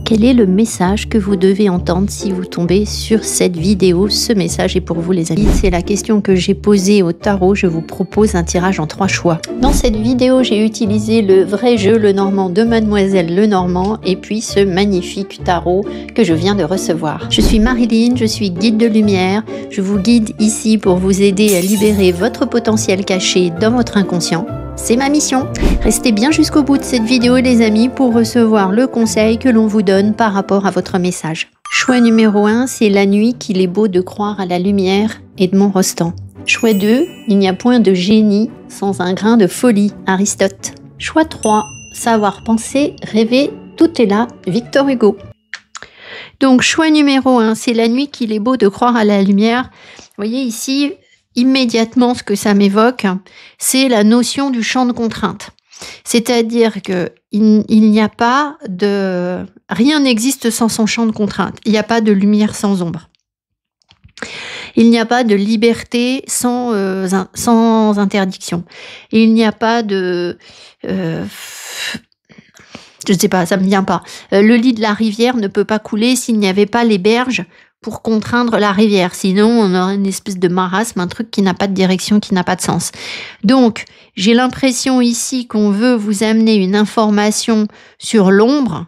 Quel est le message que vous devez entendre si vous tombez sur cette vidéo? Ce message est pour vous les amis. C'est la question que j'ai posée au tarot. Je vous propose un tirage en 3 choix. Dans cette vidéo, j'ai utilisé le vrai jeu Lenormand de Mademoiselle Lenormand et puis ce magnifique tarot que je viens de recevoir. Je suis Marilyn, je suis guide de lumière. Je vous guide ici pour vous aider à libérer votre potentiel caché dans votre inconscient. C'est ma mission. Restez bien jusqu'au bout de cette vidéo les amis pour recevoir le conseil que l'on vous donne par rapport à votre message. Choix numéro 1, c'est la nuit qu'il est beau de croire à la lumière, Edmond Rostand. Choix 2, il n'y a point de génie sans un grain de folie, Aristote. Choix 3, savoir penser, rêver, tout est là, Victor Hugo. Donc choix numéro 1, c'est la nuit qu'il est beau de croire à la lumière. Vous voyez ici, immédiatement ce que ça m'évoque, c'est la notion du champ de contrainte. C'est-à-dire que il n'y a pas de... Rien n'existe sans son champ de contrainte. Il n'y a pas de lumière sans ombre. Il n'y a pas de liberté sans interdiction. Il n'y a pas de... je ne sais pas, ça ne me vient pas. Le lit de la rivière ne peut pas couler s'il n'y avait pas les berges pour contraindre la rivière. Sinon, on aurait une espèce de marasme, un truc qui n'a pas de direction, qui n'a pas de sens. Donc, j'ai l'impression ici qu'on veut vous amener une information sur l'ombre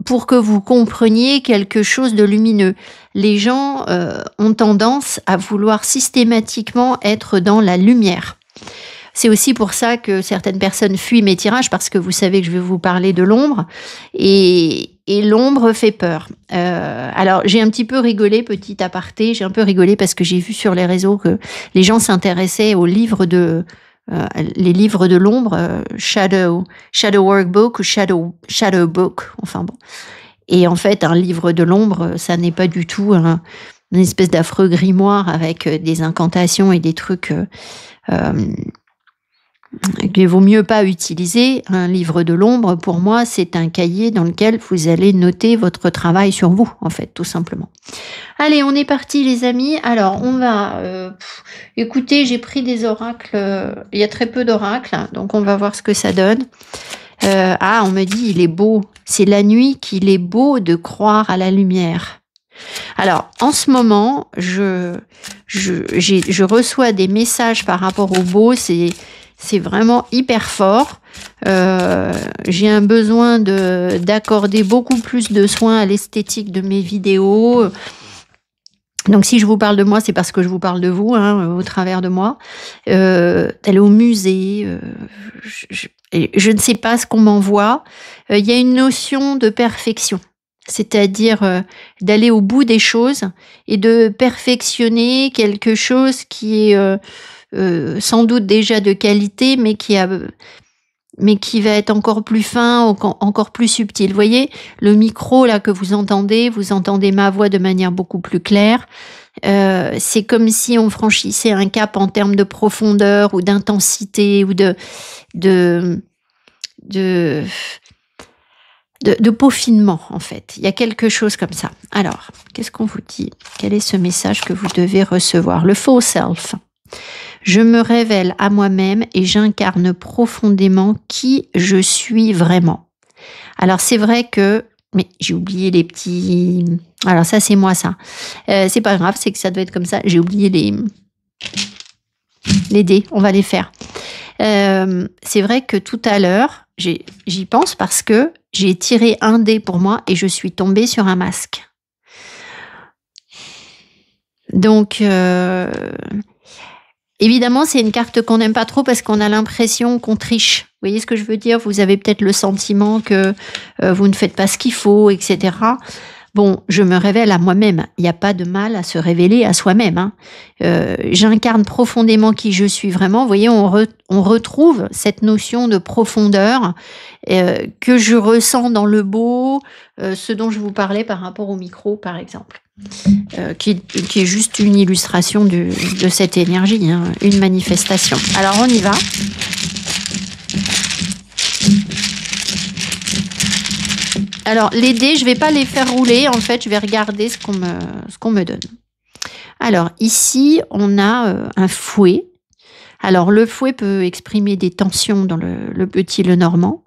pour que vous compreniez quelque chose de lumineux. Les gens ont tendance à vouloir systématiquement être dans la lumière. C'est aussi pour ça que certaines personnes fuient mes tirages, parce que vous savez que je vais vous parler de l'ombre, et l'ombre fait peur. Alors, j'ai un petit peu rigolé, petit aparté, j'ai un peu rigolé parce que j'ai vu sur les réseaux que les gens s'intéressaient aux livres de... les livres de l'ombre, Shadow Workbook ou Shadow Book, enfin bon. Et en fait, un livre de l'ombre, ça n'est pas du tout une espèce d'affreux grimoire avec des incantations et des trucs... qu'il vaut mieux pas utiliser. Un livre de l'ombre, pour moi, c'est un cahier dans lequel vous allez noter votre travail sur vous, en fait, tout simplement. Allez, on est parti, les amis. Alors, on va... écoutez, j'ai pris des oracles. Il y a très peu d'oracles, donc on va voir ce que ça donne. On me dit, il est beau. C'est la nuit qu'il est beau de croire à la lumière. Alors, en ce moment, je reçois des messages par rapport au beau. C'est vraiment hyper fort. J'ai un besoin d'accorder beaucoup plus de soin à l'esthétique de mes vidéos. Donc, si je vous parle de moi, c'est parce que je vous parle de vous, au travers de moi. Aller au musée, je ne sais pas ce qu'on m'envoie. Il y a une notion de perfection. C'est-à-dire d'aller au bout des choses et de perfectionner quelque chose qui est... sans doute déjà de qualité, mais qui va être encore plus fin, encore plus subtil. Vous voyez, le micro là que vous entendez ma voix de manière beaucoup plus claire. C'est comme si on franchissait un cap en termes de profondeur ou d'intensité ou de peaufinement, en fait. Il y a quelque chose comme ça. Alors, qu'est-ce qu'on vous dit? Quel est ce message que vous devez recevoir? Le faux self. Je me révèle à moi-même et j'incarne profondément qui je suis vraiment. Alors, c'est vrai que... Mais j'ai oublié les petits... Alors, ça, c'est moi, ça. C'est pas grave, c'est que ça doit être comme ça. J'ai oublié les dés. On va les faire. C'est vrai que tout à l'heure, j'y pense parce que j'ai tiré un dé pour moi et je suis tombée sur un masque. Donc... Évidemment, c'est une carte qu'on n'aime pas trop parce qu'on a l'impression qu'on triche. Vous voyez ce que je veux dire? Vous avez peut-être le sentiment que vous ne faites pas ce qu'il faut, etc. Bon, je me révèle à moi-même. Il n'y a pas de mal à se révéler à soi-même. J'incarne profondément qui je suis vraiment. Vous voyez, on retrouve cette notion de profondeur que je ressens dans le beau, ce dont je vous parlais par rapport au micro, par exemple. Qui est juste une illustration de cette énergie, une manifestation. Alors, on y va. Alors, les dés, je ne vais pas les faire rouler. En fait, je vais regarder ce qu'on me donne. Alors, ici, on a un fouet. Alors, le fouet peut exprimer des tensions dans le petit Lenormand.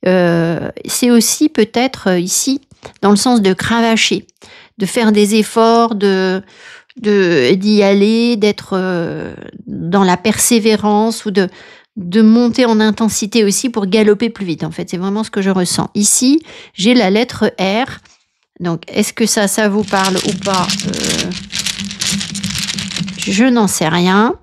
c'est aussi peut-être ici dans le sens de cravacher, de faire des efforts, d'y aller, d'être dans la persévérance ou de monter en intensité aussi pour galoper plus vite. En fait, c'est vraiment ce que je ressens. Ici, j'ai la lettre R. Donc, est-ce que ça vous parle ou pas? Je n'en sais rien.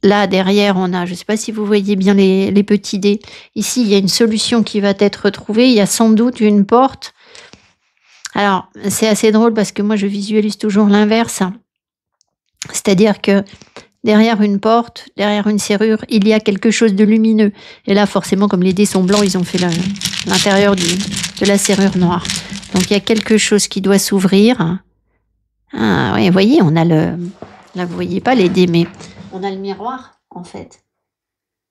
Là, derrière, on a, je ne sais pas si vous voyez bien les petits dés. Ici, il y a une solution qui va être trouvée. Il y a sans doute une porte. Alors, c'est assez drôle parce que moi, je visualise toujours l'inverse. C'est-à-dire que derrière une porte, derrière une serrure, il y a quelque chose de lumineux. Et là, forcément, comme les dés sont blancs, ils ont fait l'intérieur de la serrure noire. Donc, il y a quelque chose qui doit s'ouvrir. Ah, oui, vous voyez, on a le... Là, vous voyez pas les dés, mais on a le miroir, en fait.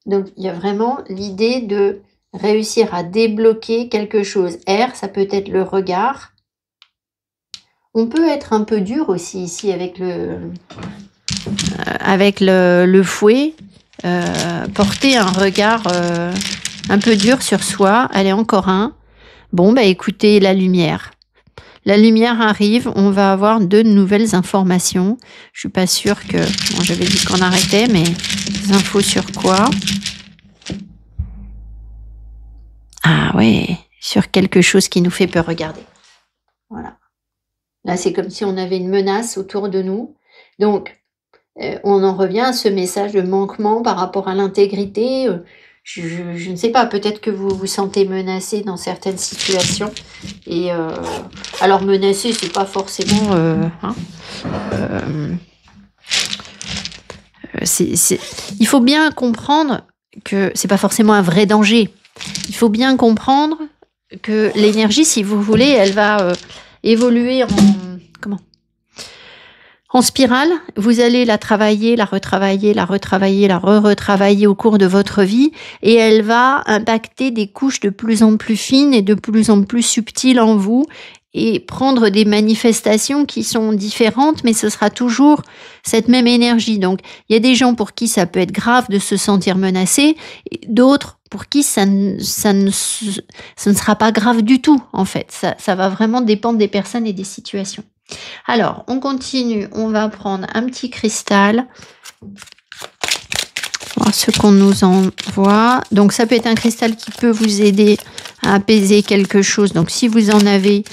Donc, il y a vraiment l'idée de réussir à débloquer quelque chose. R, ça peut être le regard. On peut être un peu dur aussi ici avec le fouet. Porter un regard un peu dur sur soi. Allez, encore un. Bon, bah écoutez, la lumière. La lumière arrive, on va avoir de nouvelles informations. Je suis pas sûre que... Bon, j'avais dit qu'on arrêtait, mais des infos sur quoi? Ah ouais, sur quelque chose qui nous fait peur. Regardez. Voilà. Là, c'est comme si on avait une menace autour de nous. Donc, on en revient à ce message de manquement par rapport à l'intégrité. Je ne sais pas, peut-être que vous vous sentez menacé dans certaines situations. Et alors menacé, c'est pas forcément... il faut bien comprendre que c'est pas forcément un vrai danger. Il faut bien comprendre que l'énergie, si vous voulez, elle va évoluer en spirale. Vous allez la travailler, la retravailler, la retravailler, la re-retravailler au cours de votre vie et elle va impacter des couches de plus en plus fines et de plus en plus subtiles en vous et prendre des manifestations qui sont différentes, mais ce sera toujours cette même énergie. Donc, il y a des gens pour qui ça peut être grave de se sentir menacé, et d'autres pour qui ça ne sera pas grave du tout, en fait. Ça va vraiment dépendre des personnes et des situations. Alors, on continue. On va prendre un petit cristal. Voir ce qu'on nous envoie. Donc, ça peut être un cristal qui peut vous aider à apaiser quelque chose. Donc, si vous en avez,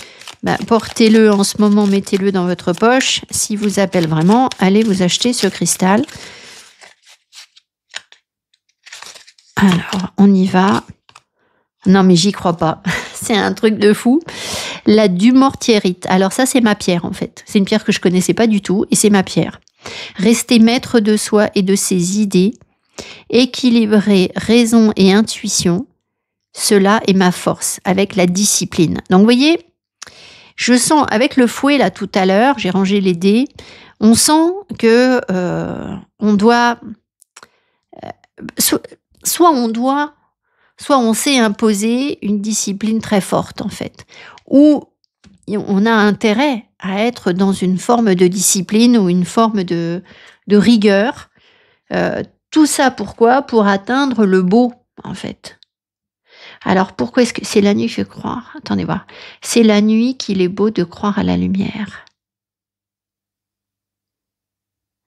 portez-le en ce moment, mettez-le dans votre poche. Si vous appelle vraiment, allez vous acheter ce cristal. Alors, on y va. Non, mais j'y crois pas. C'est un truc de fou. La dumortierite. Alors ça, c'est ma pierre, en fait. C'est une pierre que je connaissais pas du tout, et c'est ma pierre. Rester maître de soi et de ses idées, équilibrer raison et intuition, cela est ma force, avec la discipline. Donc, vous voyez, je sens, avec le fouet, là, tout à l'heure, j'ai rangé les dés, on sent que on doit... soit on sait imposer une discipline très forte, en fait, ou on a intérêt à être dans une forme de discipline ou une forme de rigueur. Tout ça, pourquoi? Pour atteindre le beau, en fait. Alors, pourquoi est-ce que c'est la nuit fait croire? Attendez voir. C'est la nuit qu'il est beau de croire à la lumière.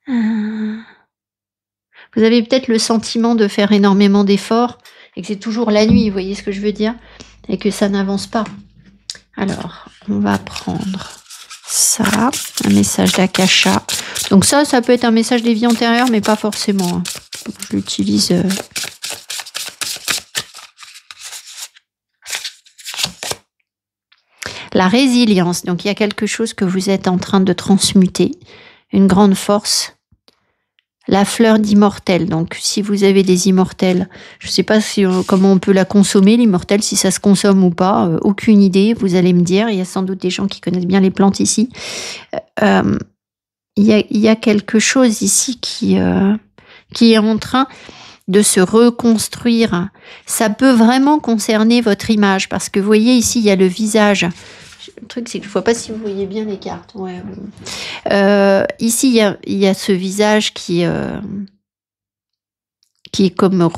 Vous avez peut-être le sentiment de faire énormément d'efforts et que c'est toujours la nuit, vous voyez ce que je veux dire? Et que ça n'avance pas. Alors, on va prendre ça, un message d'Akasha. Donc ça peut être un message des vies antérieures, mais pas forcément. Je l'utilise... La résilience. Donc, il y a quelque chose que vous êtes en train de transmuter. Une grande force. La fleur d'immortel. Donc, si vous avez des immortels, je ne sais pas comment on peut la consommer, l'immortel, si ça se consomme ou pas. Aucune idée, vous allez me dire. Il y a sans doute des gens qui connaissent bien les plantes ici. Il y a quelque chose ici qui est en train de se reconstruire. Ça peut vraiment concerner votre image. Parce que vous voyez ici, il y a le visage. Le truc, c'est que je ne vois pas si vous voyez bien les cartes. Ouais. Ici, il y a ce visage qui est comme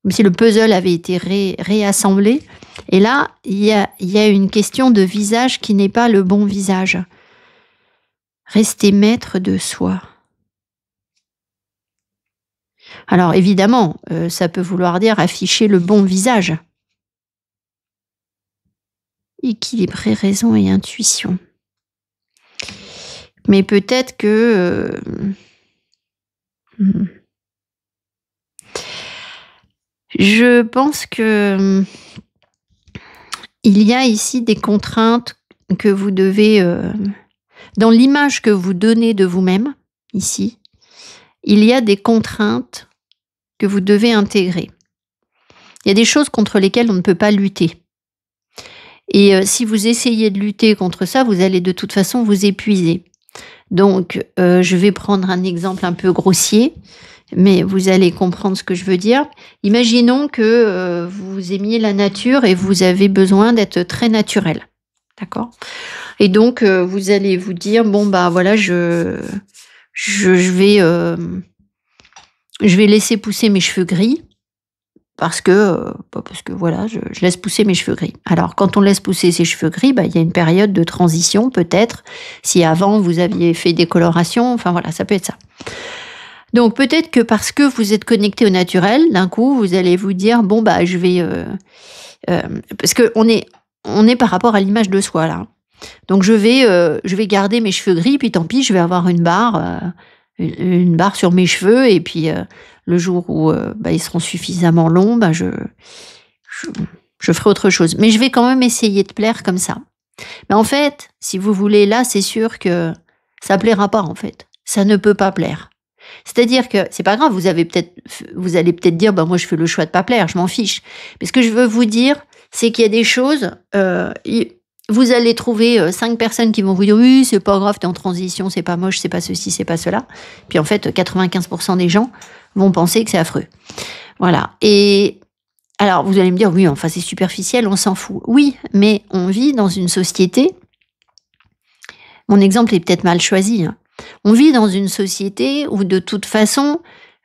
comme si le puzzle avait été réassemblé. Et là, il y a une question de visage qui n'est pas le bon visage. Rester maître de soi. Alors évidemment, ça peut vouloir dire afficher le bon visage. Équilibrer raison et intuition. Mais peut-être que... je pense que il y a ici des contraintes que vous devez... dans l'image que vous donnez de vous-même, ici, il y a des contraintes que vous devez intégrer. Il y a des choses contre lesquelles on ne peut pas lutter. Et si vous essayez de lutter contre ça, vous allez de toute façon vous épuiser. Donc, je vais prendre un exemple un peu grossier, mais vous allez comprendre ce que je veux dire. Imaginons que vous aimiez la nature et vous avez besoin d'être très naturel. D'accord ? Et donc, vous allez vous dire, bon, bah voilà, je vais laisser pousser mes cheveux gris parce que voilà, je laisse pousser mes cheveux gris. Alors, quand on laisse pousser ses cheveux gris, bah, il y a une période de transition, peut-être, si avant vous aviez fait des colorations, enfin voilà, ça peut être ça. Donc, peut-être que parce que vous êtes connecté au naturel, d'un coup, vous allez vous dire, bon, bah, je vais... parce qu'on est par rapport à l'image de soi, là. Donc, je vais garder mes cheveux gris, puis tant pis, je vais avoir une barre sur mes cheveux, et puis le jour où ils seront suffisamment longs, je ferai autre chose. Mais je vais quand même essayer de plaire comme ça. Mais en fait, si vous voulez, là, c'est sûr que ça plaira pas, en fait. Ça ne peut pas plaire. C'est-à-dire que c'est pas grave, vous allez peut-être dire, moi je fais le choix de pas plaire, je m'en fiche. Mais ce que je veux vous dire, c'est qu'il y a des choses, vous allez trouver 5 personnes qui vont vous dire, oui, c'est pas grave, t'es en transition, c'est pas moche, c'est pas ceci, c'est pas cela. Puis en fait, 95% des gens vont penser que c'est affreux. Voilà. Et alors, vous allez me dire, oui, enfin c'est superficiel, on s'en fout. Oui, mais on vit dans une société, mon exemple est peut-être mal choisi, hein. On vit dans une société où de toute façon,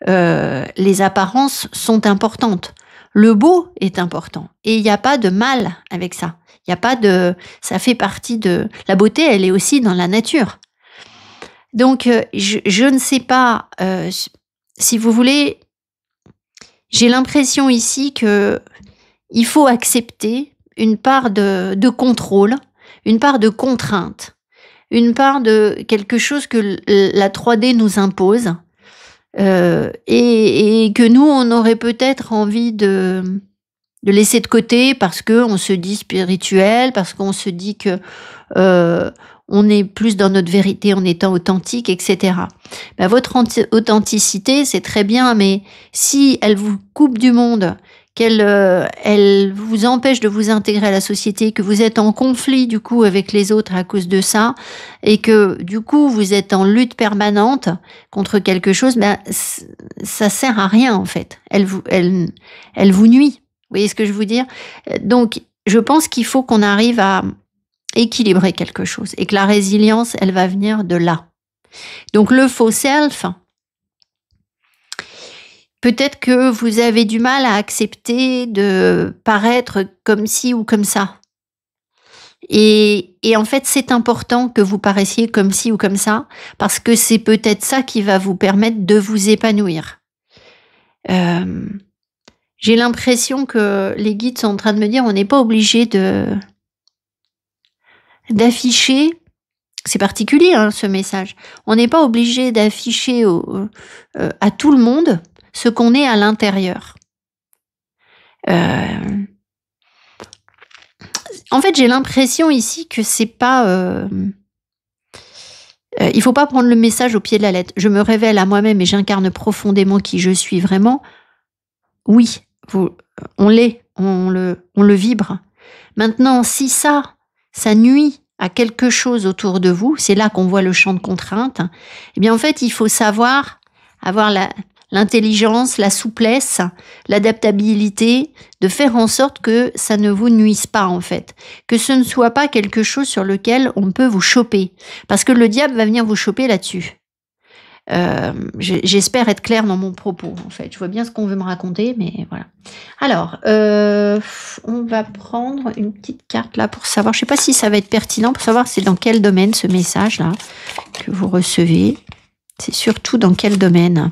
les apparences sont importantes. Le beau est important. Et il n'y a pas de mal avec ça. Il n'y a pas de... Ça fait partie de... La beauté, elle est aussi dans la nature. Donc, je ne sais pas, si vous voulez, j'ai l'impression ici que il faut accepter une part de contrôle, une part de contrainte, une part de quelque chose que la 3D nous impose, et que nous, on aurait peut-être envie de laisser de côté parce qu'on se dit spirituel, parce qu'on se dit que on est plus dans notre vérité en étant authentique, etc. Votre authenticité, c'est très bien, mais si elle vous coupe du monde, elle vous empêche de vous intégrer à la société, que vous êtes en conflit du coup avec les autres à cause de ça, et que du coup vous êtes en lutte permanente contre quelque chose, ça sert à rien en fait. Elle vous nuit. Vous voyez ce que je veux dire ? Donc, je pense qu'il faut qu'on arrive à équilibrer quelque chose et que la résilience, elle va venir de là. Donc, le faux self, peut-être que vous avez du mal à accepter de paraître comme ci ou comme ça. Et en fait, c'est important que vous paraissiez comme ci ou comme ça, parce que c'est peut-être ça qui va vous permettre de vous épanouir. J'ai l'impression que les guides sont en train de me dire, on n'est pas obligé d'afficher, c'est particulier ce message, on n'est pas obligé d'afficher à tout le monde ce qu'on est à l'intérieur. En fait, j'ai l'impression ici que c'est pas... il faut pas prendre le message au pied de la lettre. Je me révèle à moi-même et j'incarne profondément qui je suis vraiment. Oui, on l'est, on le vibre. Maintenant, si ça nuit à quelque chose autour de vous, c'est là qu'on voit le champ de contrainte, eh bien en fait, il faut savoir avoir l'intelligence, la souplesse, l'adaptabilité, de faire en sorte que ça ne vous nuise pas en fait, que ce ne soit pas quelque chose sur lequel on peut vous choper, parce que le diable va venir vous choper là-dessus. J'espère être claire dans mon propos, en fait. Je vois bien ce qu'on veut me raconter, mais voilà. Alors, on va prendre une petite carte là pour savoir, je ne sais pas si ça va être pertinent, pour savoir c'est dans quel domaine ce message-là que vous recevez. C'est surtout dans quel domaine?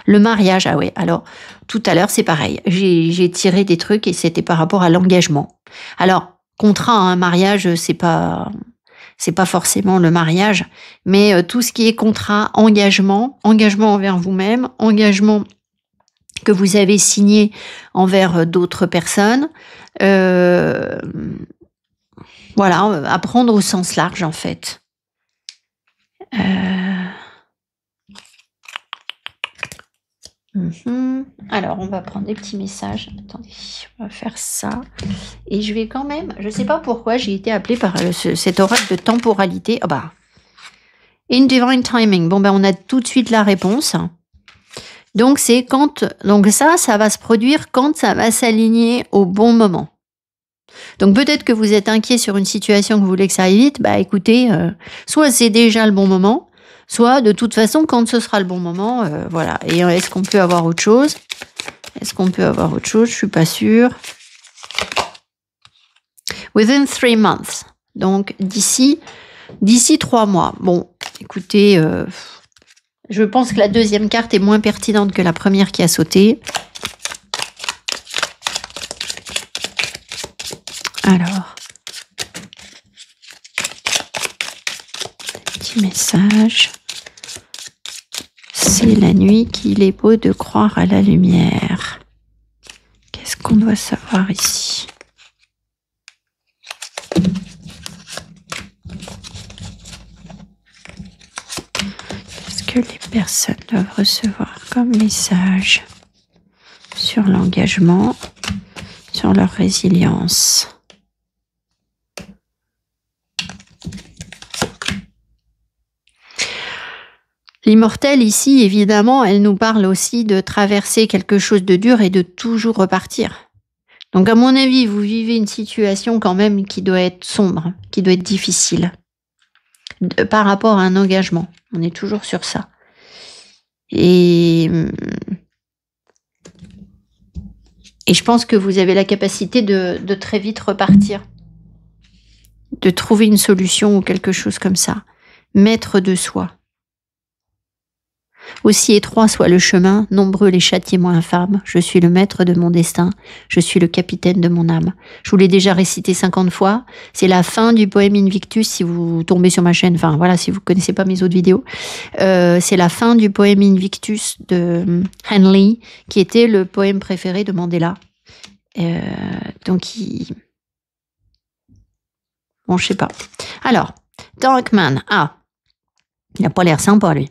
Le mariage, ah ouais, alors tout à l'heure c'est pareil, j'ai tiré des trucs et c'était par rapport à l'engagement. Alors, contrat, un mariage, c'est pas forcément le mariage, mais tout ce qui est contrat, engagement envers vous-même, engagement que vous avez signé envers d'autres personnes, voilà, à prendre au sens large en fait. Alors, on va prendre des petits messages. Attendez, on va faire ça. Et je vais quand même... Je ne sais pas pourquoi j'ai été appelée par cet oracle de temporalité. Oh bah, in divine timing. Bon, ben, on a tout de suite la réponse. Donc, c'est quand... Donc, ça va se produire quand ça va s'aligner au bon moment. Donc, peut-être que vous êtes inquiet sur une situation que vous voulez que ça aille vite. Bah, écoutez, soit c'est déjà le bon moment, soit, de toute façon, quand ce sera le bon moment, voilà. Et est-ce qu'on peut avoir autre chose? Je suis pas sûre. Within 3 months. Donc, d'ici 3 mois. Bon, écoutez, je pense que la deuxième carte est moins pertinente que la première qui a sauté. Alors, petit message. C'est la nuit qu'il est beau de croire à la lumière. Qu'est-ce qu'on doit savoir ici? Qu'est-ce que les personnes doivent recevoir comme message sur l'engagement, sur leur résilience? L'immortelle ici, évidemment, elle nous parle aussi de traverser quelque chose de dur et de toujours repartir. Donc à mon avis, vous vivez une situation quand même qui doit être sombre, qui doit être difficile par rapport à un engagement. On est toujours sur ça. Et je pense que vous avez la capacité de très vite repartir, de trouver une solution ou quelque chose comme ça. Maître de soi. Aussi étroit soit le chemin, nombreux les châtiments infâmes, je suis le maître de mon destin, je suis le capitaine de mon âme. Je vous l'ai déjà récité 50 fois, c'est la fin du poème Invictus, si vous tombez sur ma chaîne, enfin voilà, si vous ne connaissez pas mes autres vidéos, c'est la fin du poème Invictus de Henley, qui était le poème préféré de Mandela. Donc, bon, je sais pas. Alors, Darkman, il n'a pas l'air sympa, lui.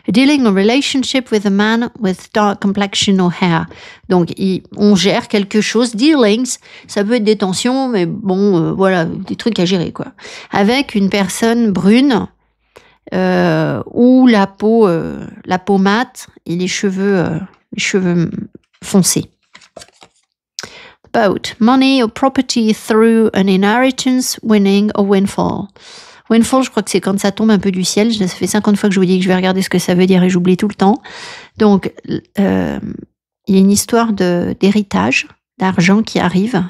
Dealing a relationship with a man with dark complexion or hair. Donc, on gère quelque chose. Dealings, ça peut être des tensions, mais bon, voilà, des trucs à gérer, quoi. Avec une personne brune, ou la peau mate et les cheveux foncés. About money or property through an inheritance, winning or windfall. Windfall, je crois que c'est quand ça tombe un peu du ciel. Ça fait 50 fois que je vous dis que je vais regarder ce que ça veut dire et j'oublie tout le temps. Donc, il y a une histoire d'héritage, d'argent qui arrive,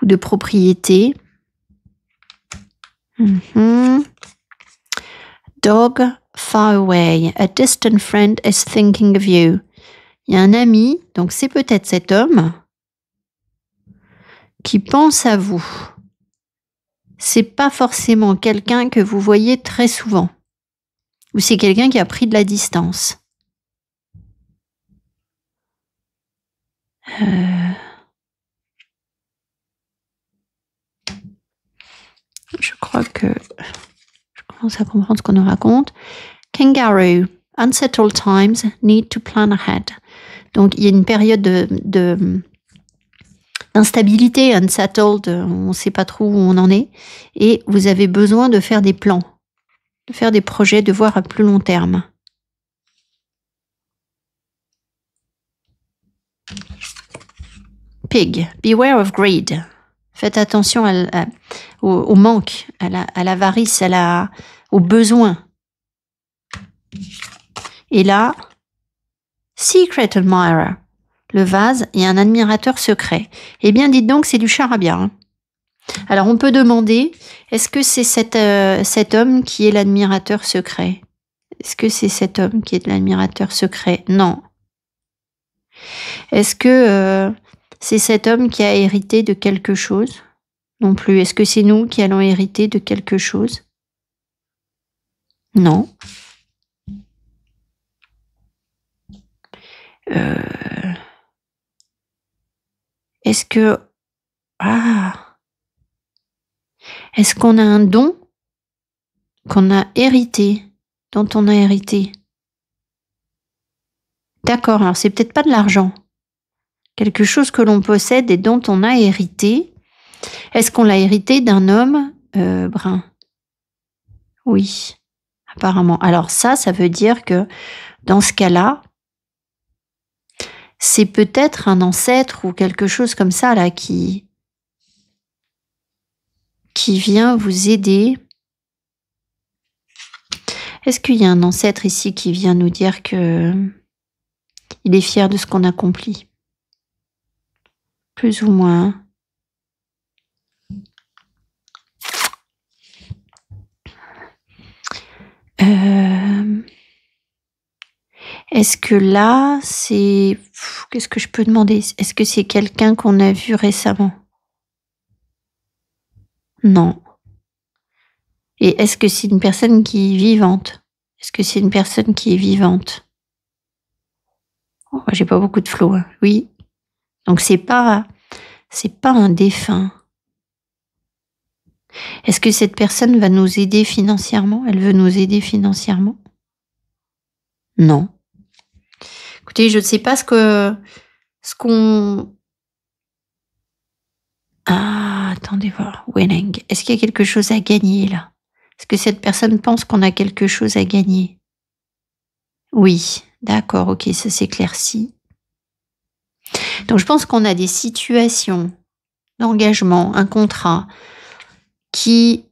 ou de propriété. Dog far away. A distant friend is thinking of you. Il y a un ami, donc c'est peut-être cet homme, qui pense à vous. C'est pas forcément quelqu'un que vous voyez très souvent. Ou c'est quelqu'un qui a pris de la distance. Je crois que je commence à comprendre ce qu'on nous raconte. Kangaroo. Unsettled times need to plan ahead. Donc, il y a une période d'instabilité, unsettled, on ne sait pas trop où on en est, et vous avez besoin de faire des plans, de faire des projets, de voir à plus long terme. Pig, beware of greed. Faites attention au manque, à l'avarice, au besoin. Et là, Secret Admirer, le vase et un admirateur secret. Eh bien, dites donc, c'est du charabia. Hein. Alors, on peut demander, est-ce que c'est cet homme qui est l'admirateur secret? Est-ce que c'est cet homme qui est l'admirateur secret? Non. Est-ce que c'est cet homme qui a hérité de quelque chose? Non plus. Est-ce que c'est nous qui allons hériter de quelque chose? Non. Est-ce que... Ah. Est-ce qu'on a un don qu'on a hérité, dont on a hérité? D'accord, alors c'est peut-être pas de l'argent. Quelque chose que l'on possède et dont on a hérité. Est-ce qu'on l'a hérité d'un homme brun? Oui, apparemment. Alors ça veut dire que dans ce cas-là, c'est peut-être un ancêtre ou quelque chose comme ça là qui vient vous aider. Est-ce qu'il y a un ancêtre ici qui vient nous dire que il est fier de ce qu'on accomplit? Plus ou moins. Est-ce que là, c'est... Qu'est-ce que je peux demander? Est-ce que c'est quelqu'un qu'on a vu récemment? Non. Et est-ce que c'est une personne qui est vivante? Est-ce que c'est une personne qui est vivante? Oh, j'ai pas beaucoup de flow. Hein. Oui. Donc c'est pas un défunt. Est-ce que cette personne va nous aider financièrement? Elle veut nous aider financièrement? Non. Écoutez, je ne sais pas ce qu'on... Ah, attendez voir. Winning. Est-ce qu'il y a quelque chose à gagner là? Est-ce que cette personne pense qu'on a quelque chose à gagner? Oui. D'accord, ok, ça s'éclaircit. Donc je pense qu'on a des situations d'engagement, un contrat qui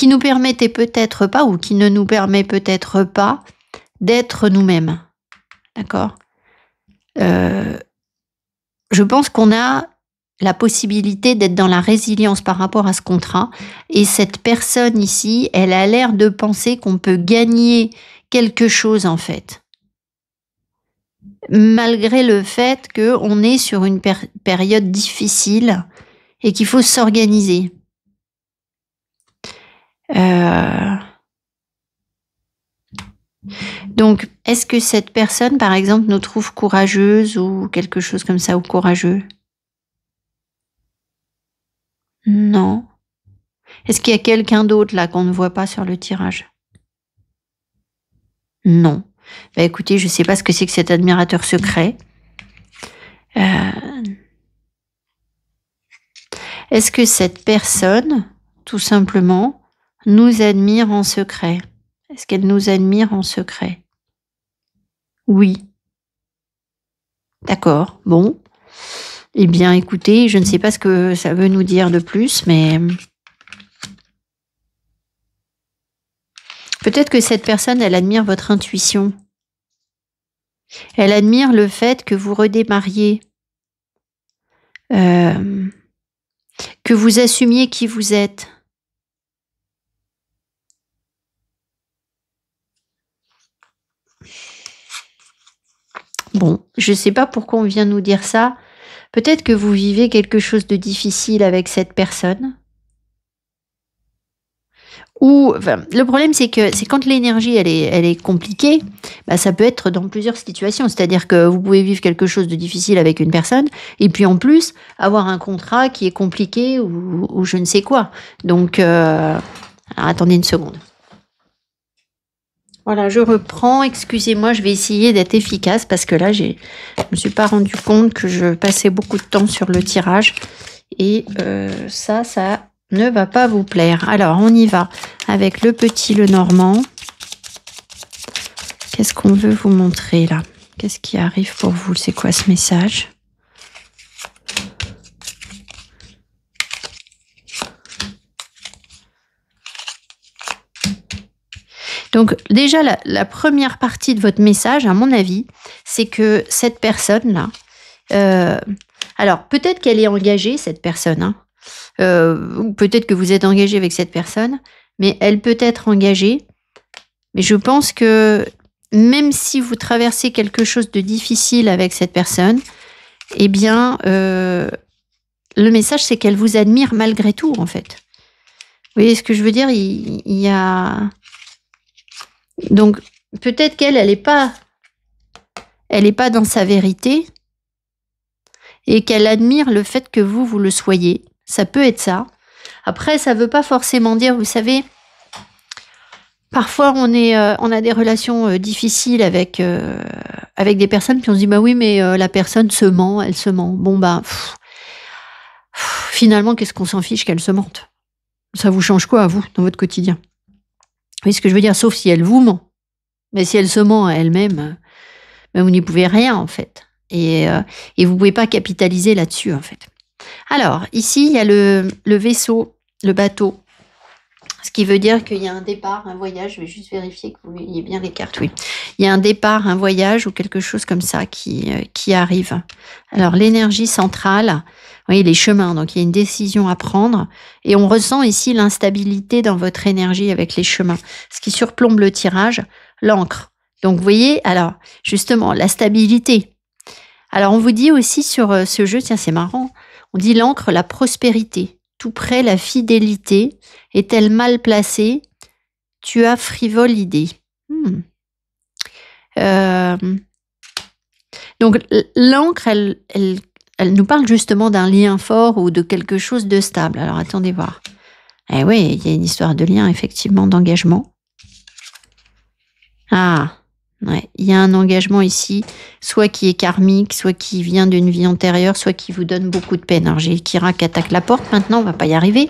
nous permettait peut-être pas ou qui ne nous permet peut-être pas d'être nous-mêmes. D'accord? Je pense qu'on a la possibilité d'être dans la résilience par rapport à ce contrat. Et cette personne ici, elle a l'air de penser qu'on peut gagner quelque chose en fait. Malgré le fait qu'on est sur une période difficile et qu'il faut s'organiser. Donc, est-ce que cette personne, par exemple, nous trouve courageuse ou quelque chose comme ça, ou courageux? Non. Est-ce qu'il y a quelqu'un d'autre là qu'on ne voit pas sur le tirage? Non. Bah, écoutez, je ne sais pas ce que c'est que cet admirateur secret. Est-ce que cette personne, tout simplement, nous admire en secret? Est-ce qu'elle nous admire en secret? Oui. D'accord, bon. Eh bien, écoutez, je ne sais pas ce que ça veut nous dire de plus, mais... Peut-être que cette personne, elle admire votre intuition. Elle admire le fait que vous redémarriez. Que vous assumiez qui vous êtes. Bon, je ne sais pas pourquoi on vient nous dire ça. Peut-être que vous vivez quelque chose de difficile avec cette personne. Ou, enfin, le problème, c'est que c'est quand l'énergie, elle est compliquée, bah, ça peut être dans plusieurs situations. C'est-à-dire que vous pouvez vivre quelque chose de difficile avec une personne, et puis en plus, avoir un contrat qui est compliqué ou je ne sais quoi. Donc, alors, attendez une seconde. Voilà, je reprends. Excusez-moi, je vais essayer d'être efficace parce que là, je me suis pas rendu compte que je passais beaucoup de temps sur le tirage. Et ça ne va pas vous plaire. Alors, on y va avec le petit Lenormand. Qu'est-ce qu'on veut vous montrer là? Qu'est-ce qui arrive pour vous? C'est quoi ce message? Donc déjà, la première partie de votre message, à mon avis, c'est que cette personne-là, alors peut-être qu'elle est engagée, cette personne, hein, ou peut-être que vous êtes engagé avec cette personne, mais elle peut être engagée. Mais je pense que même si vous traversez quelque chose de difficile avec cette personne, eh bien, le message, c'est qu'elle vous admire malgré tout, en fait. Vous voyez ce que je veux dire? Il y a... Donc, peut-être qu'elle, elle n'est pas dans sa vérité et qu'elle admire le fait que vous le soyez. Ça peut être ça. Après, ça ne veut pas forcément dire, vous savez, parfois on a des relations difficiles avec des personnes, puis on se dit, bah oui, mais la personne se ment, elle se ment. Bon, bah, finalement, qu'est-ce qu'on s'en fiche qu'elle se mente? Ça vous change quoi, à vous, dans votre quotidien? Vous voyez ce que je veux dire? Sauf si elle vous ment. Mais si elle se ment à elle-même, ben vous n'y pouvez rien, en fait. Et vous ne pouvez pas capitaliser là-dessus, en fait. Alors, ici, il y a le vaisseau, le bateau. Ce qui veut dire qu'il y a un départ, un voyage. Je vais juste vérifier que vous voyez bien les cartes. Oui. Il y a un départ, un voyage ou quelque chose comme ça qui arrive. Alors, l'énergie centrale, vous voyez, les chemins. Donc, il y a une décision à prendre. Et on ressent ici l'instabilité dans votre énergie avec les chemins. Ce qui surplombe le tirage, l'encre. Donc, vous voyez, alors, justement, la stabilité. Alors, on vous dit aussi sur ce jeu, tiens, c'est marrant, on dit l'encre, la prospérité. Tout près, la fidélité. Est-elle mal placée? Tu as frivole idée. Donc, l'encre, elle nous parle justement d'un lien fort ou de quelque chose de stable. Alors, attendez voir. Eh oui, il y a une histoire de lien, effectivement, d'engagement. Ah, ouais, il y a un engagement ici, soit qui est karmique, soit qui vient d'une vie antérieure, soit qui vous donne beaucoup de peine. Alors, j'ai Kira qui attaque la porte maintenant, on va pas y arriver.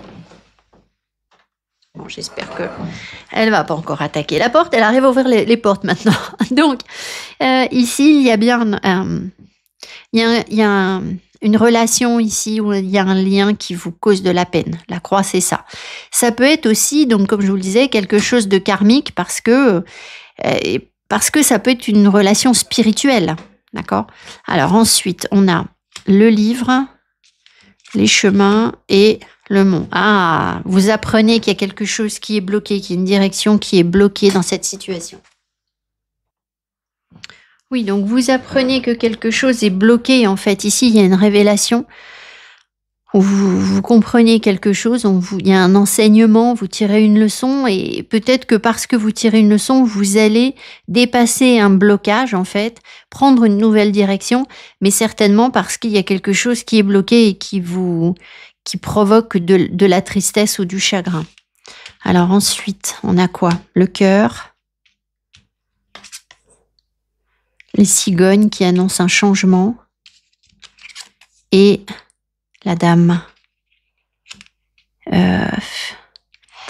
Bon, j'espère qu'elle ne va pas encore attaquer la porte, elle arrive à ouvrir les portes maintenant. Donc, ici, il y a bien une relation ici où il y a un lien qui vous cause de la peine. La croix, c'est ça. Ça peut être aussi, donc comme je vous le disais, quelque chose de karmique parce que ça peut être une relation spirituelle. D'accord? Alors ensuite, on a le livre, les chemins et le mont. Ah, vous apprenez qu'il y a quelque chose qui est bloqué, qu'il y a une direction qui est bloquée dans cette situation. Oui, donc vous apprenez que quelque chose est bloqué. En fait, ici, il y a une révélation. Vous comprenez quelque chose, il y a un enseignement, vous tirez une leçon et peut-être que parce que vous tirez une leçon, vous allez dépasser un blocage en fait, prendre une nouvelle direction, mais certainement parce qu'il y a quelque chose qui est bloqué et qui provoque de la tristesse ou du chagrin. Alors ensuite, on a quoi? Le cœur, les cigognes qui annoncent un changement et la dame.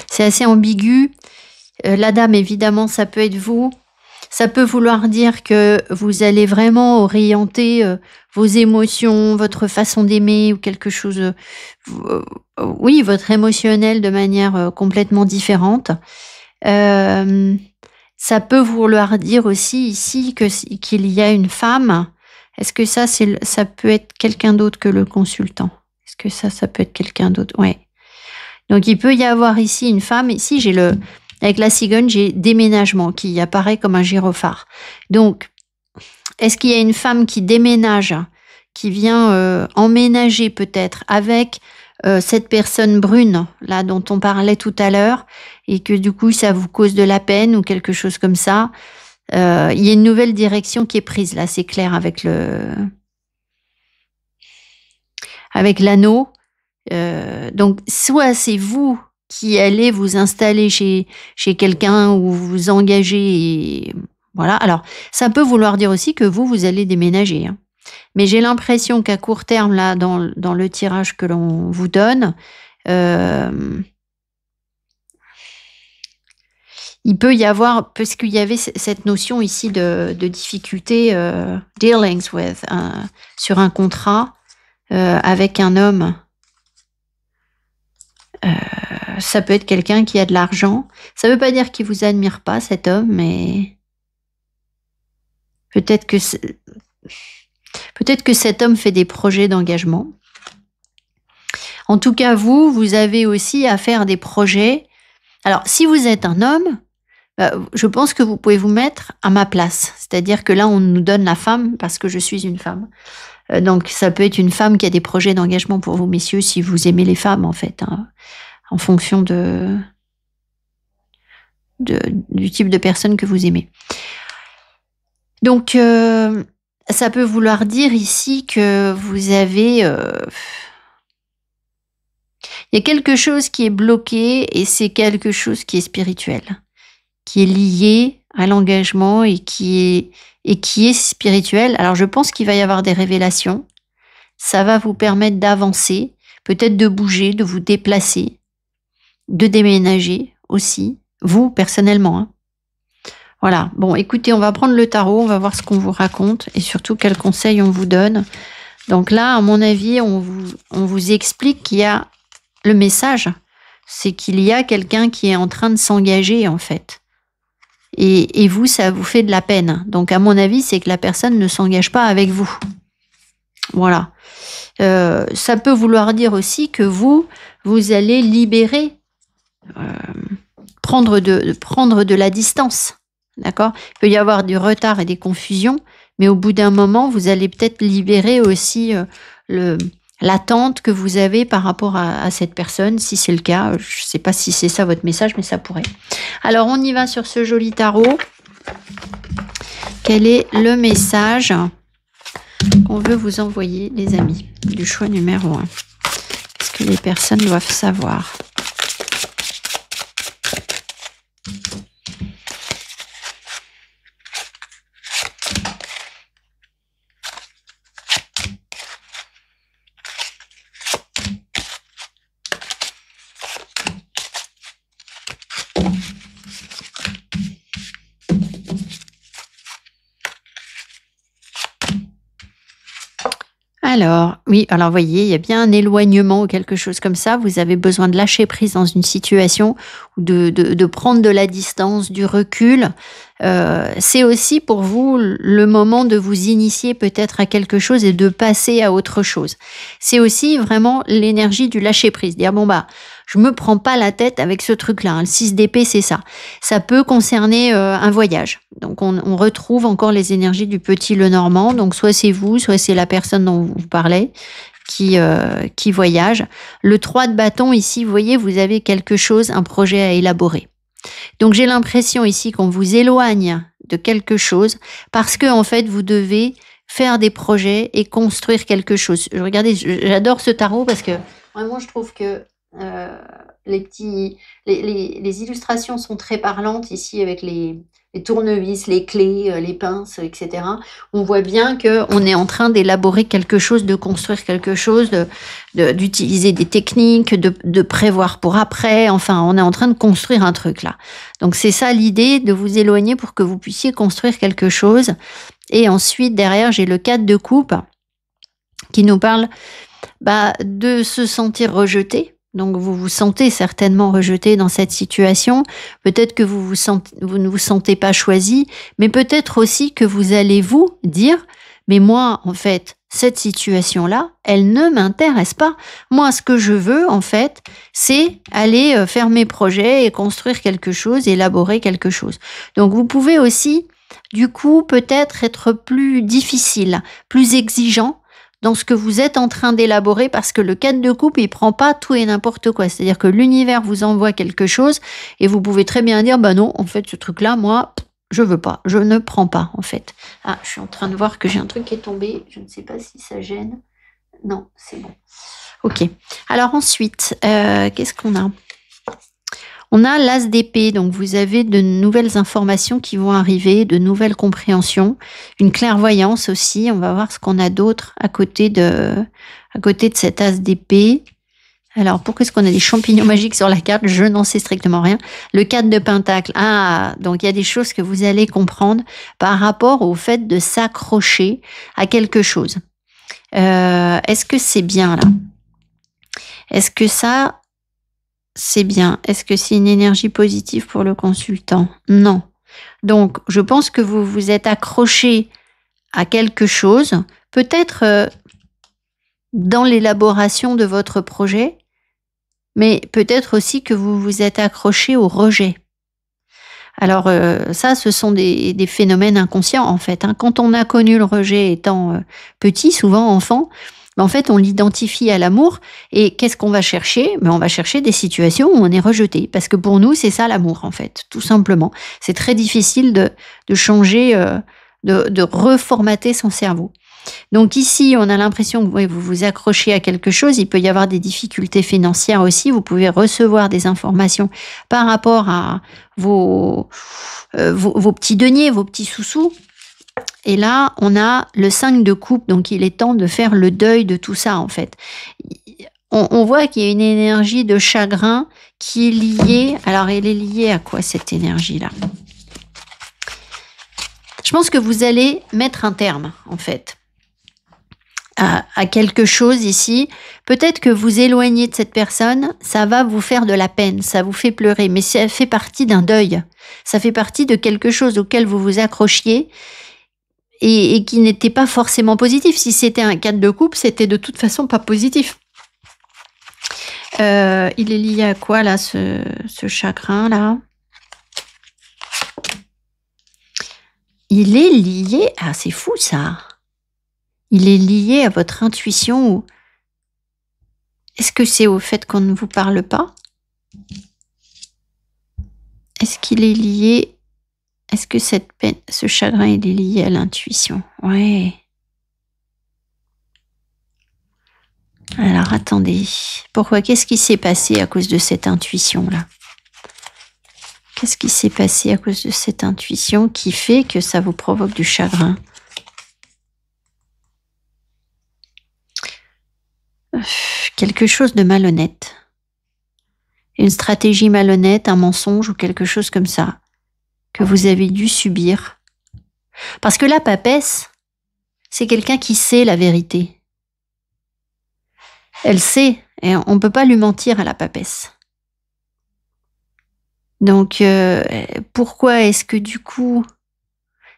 C'est assez ambigu. La dame, évidemment, ça peut être vous. Ça peut vouloir dire que vous allez vraiment orienter vos émotions, votre façon d'aimer ou quelque chose, oui, votre émotionnel de manière complètement différente. Ça peut vouloir dire aussi ici qu'il y a une femme. Est-ce que ça peut être quelqu'un d'autre que le consultant? Est-ce que ça peut être quelqu'un d'autre? Ouais. Donc, il peut y avoir ici une femme. Ici, avec la cigogne, j'ai déménagement qui apparaît comme un gyrophare. Donc, est-ce qu'il y a une femme qui déménage, qui vient emménager peut-être avec cette personne brune, là, dont on parlait tout à l'heure, et que du coup, ça vous cause de la peine ou quelque chose comme ça? Il y a une nouvelle direction qui est prise, là, c'est clair, avec l'anneau. Donc, soit c'est vous qui allez vous installer chez quelqu'un ou vous engager. Et voilà. Alors, ça peut vouloir dire aussi que vous allez déménager. Hein. Mais j'ai l'impression qu'à court terme, là, dans le tirage que l'on vous donne, il peut y avoir, parce qu'il y avait cette notion ici de difficulté, dealings with, sur un contrat avec un homme. ça peut être quelqu'un qui a de l'argent. Ça ne veut pas dire qu'il vous admire pas, cet homme, mais peut-être que cet homme fait des projets d'engagement. En tout cas, vous avez aussi à faire des projets. Alors, si vous êtes un homme, je pense que vous pouvez vous mettre à ma place. C'est-à-dire que là, on nous donne la femme parce que je suis une femme. Donc, ça peut être une femme qui a des projets d'engagement pour vous, messieurs, si vous aimez les femmes, en fait, hein, en fonction du type de personne que vous aimez. Donc, ça peut vouloir dire ici que vous avez... il y a quelque chose qui est bloqué et c'est quelque chose qui est spirituel, qui est lié à l'engagement et qui est spirituel. Alors, je pense qu'il va y avoir des révélations. Ça va vous permettre d'avancer, peut-être de bouger, de vous déplacer, de déménager aussi, vous, personnellement, hein. Voilà. Bon, écoutez, on va prendre le tarot, on va voir ce qu'on vous raconte et surtout quels conseils on vous donne. Donc là, à mon avis, on vous explique qu'il y a le message, c'est qu'il y a quelqu'un qui est en train de s'engager, en fait. Et vous, ça vous fait de la peine. Donc, à mon avis, c'est que la personne ne s'engage pas avec vous. Voilà. Ça peut vouloir dire aussi que vous allez libérer, prendre de la distance. D'accord ? Il peut y avoir du retard et des confusions, mais au bout d'un moment, vous allez peut-être libérer aussi l'attente que vous avez par rapport à cette personne, si c'est le cas. Je ne sais pas si c'est ça votre message, mais ça pourrait. Alors, on y va sur ce joli tarot. Quel est le message qu'on veut vous envoyer, les amis, du choix numéro 1? Qu'est-ce que les personnes doivent savoir? Alors, oui, alors voyez, il y a bien un éloignement ou quelque chose comme ça. Vous avez besoin de lâcher prise dans une situation, ou de prendre de la distance, du recul. C'est aussi pour vous le moment de vous initier peut-être à quelque chose et de passer à autre chose. C'est aussi vraiment l'énergie du lâcher prise. Dire, bon bah, je me prends pas la tête avec ce truc-là. Le 6 d'épée, c'est ça. Ça peut concerner un voyage. Donc, on retrouve encore les énergies du petit Lenormand. Donc, soit c'est vous, soit c'est la personne dont vous parlez qui voyage. Le 3 de bâton, ici, vous voyez, vous avez quelque chose, un projet à élaborer. Donc, j'ai l'impression ici qu'on vous éloigne de quelque chose parce que, en fait, vous devez faire des projets et construire quelque chose. Regardez, j'adore ce tarot parce que vraiment, je trouve que les illustrations sont très parlantes ici avec les tournevis, les clés, les pinces, etc. On voit bien qu'on est en train d'élaborer quelque chose, de construire quelque chose, d'utiliser des techniques, de prévoir pour après. Enfin, on est en train de construire un truc là. Donc, c'est ça l'idée, de vous éloigner pour que vous puissiez construire quelque chose. Et ensuite, derrière, j'ai le 4 de coupe qui nous parle de se sentir rejeté. Donc, vous vous sentez certainement rejeté dans cette situation. Peut-être que vous ne vous sentez pas choisi, mais peut-être aussi que vous allez vous dire, mais moi, en fait, cette situation-là, elle ne m'intéresse pas. Moi, ce que je veux, en fait, c'est aller faire mes projets et construire quelque chose, élaborer quelque chose. Donc, vous pouvez aussi, du coup, peut-être être plus difficile, plus exigeant dans ce que vous êtes en train d'élaborer, parce que le 4 de coupe, il prend pas tout et n'importe quoi. C'est-à-dire que l'univers vous envoie quelque chose et vous pouvez très bien dire, non, en fait, ce truc-là, moi, je veux pas, je ne prends pas, en fait. Ah, je suis en train de voir que j'ai un truc qui est tombé. Je ne sais pas si ça gêne. Non, c'est bon. Ok. Alors ensuite, qu'est-ce qu'on a ? On a l'as d'épée, donc vous avez de nouvelles informations qui vont arriver, de nouvelles compréhensions, une clairvoyance aussi. On va voir ce qu'on a d'autre à côté de cet as d'épée. Alors, pourquoi est-ce qu'on a des champignons magiques sur la carte? Je n'en sais strictement rien. Le 4 de pentacle. Ah, donc il y a des choses que vous allez comprendre par rapport au fait de s'accrocher à quelque chose. Est-ce que c'est bien là? Est-ce que ça... c'est bien. Est-ce que c'est une énergie positive pour le consultant? Non. Donc, je pense que vous vous êtes accroché à quelque chose, peut-être dans l'élaboration de votre projet, mais peut-être aussi que vous vous êtes accroché au rejet. Alors ça, ce sont des phénomènes inconscients en fait. Quand on a connu le rejet étant petit, souvent enfant, en fait, on l'identifie à l'amour. Et qu'est-ce qu'on va chercher? On va chercher des situations où on est rejeté. Parce que pour nous, c'est ça l'amour, en fait, tout simplement. C'est très difficile de changer, de reformater son cerveau. Donc ici, on a l'impression que vous vous accrochez à quelque chose. Il peut y avoir des difficultés financières aussi. Vous pouvez recevoir des informations par rapport à vos petits deniers, vos petits sous-sous. Et là, on a le 5 de coupe, donc il est temps de faire le deuil de tout ça, en fait. On voit qu'il y a une énergie de chagrin qui est liée. Alors, elle est liée à quoi, cette énergie-là? Je pense que vous allez mettre un terme, en fait, à quelque chose ici. Peut-être que vous éloignez de cette personne, ça va vous faire de la peine, ça vous fait pleurer, mais ça fait partie d'un deuil. Ça fait partie de quelque chose auquel vous vous accrochiez et qui n'était pas forcément positif. Si c'était un 4 de coupe, c'était de toute façon pas positif. Il est lié à quoi, là, ce chagrin-là? Il est lié... Ah, c'est fou, ça. Il est lié à votre intuition. Est-ce que c'est au fait qu'on ne vous parle pas? Est-ce qu'il est lié... Est-ce que cette peine, ce chagrin, il est lié à l'intuition? Ouais. Alors, attendez. Pourquoi? Qu'est-ce qui s'est passé à cause de cette intuition-là? Qu'est-ce qui s'est passé à cause de cette intuition qui fait que ça vous provoque du chagrin? Quelque chose de malhonnête. Une stratégie malhonnête, un mensonge ou quelque chose comme ça que vous avez dû subir. Parce que la papesse, c'est quelqu'un qui sait la vérité. Elle sait, et on ne peut pas lui mentir à la papesse. Donc, pourquoi est-ce que du coup,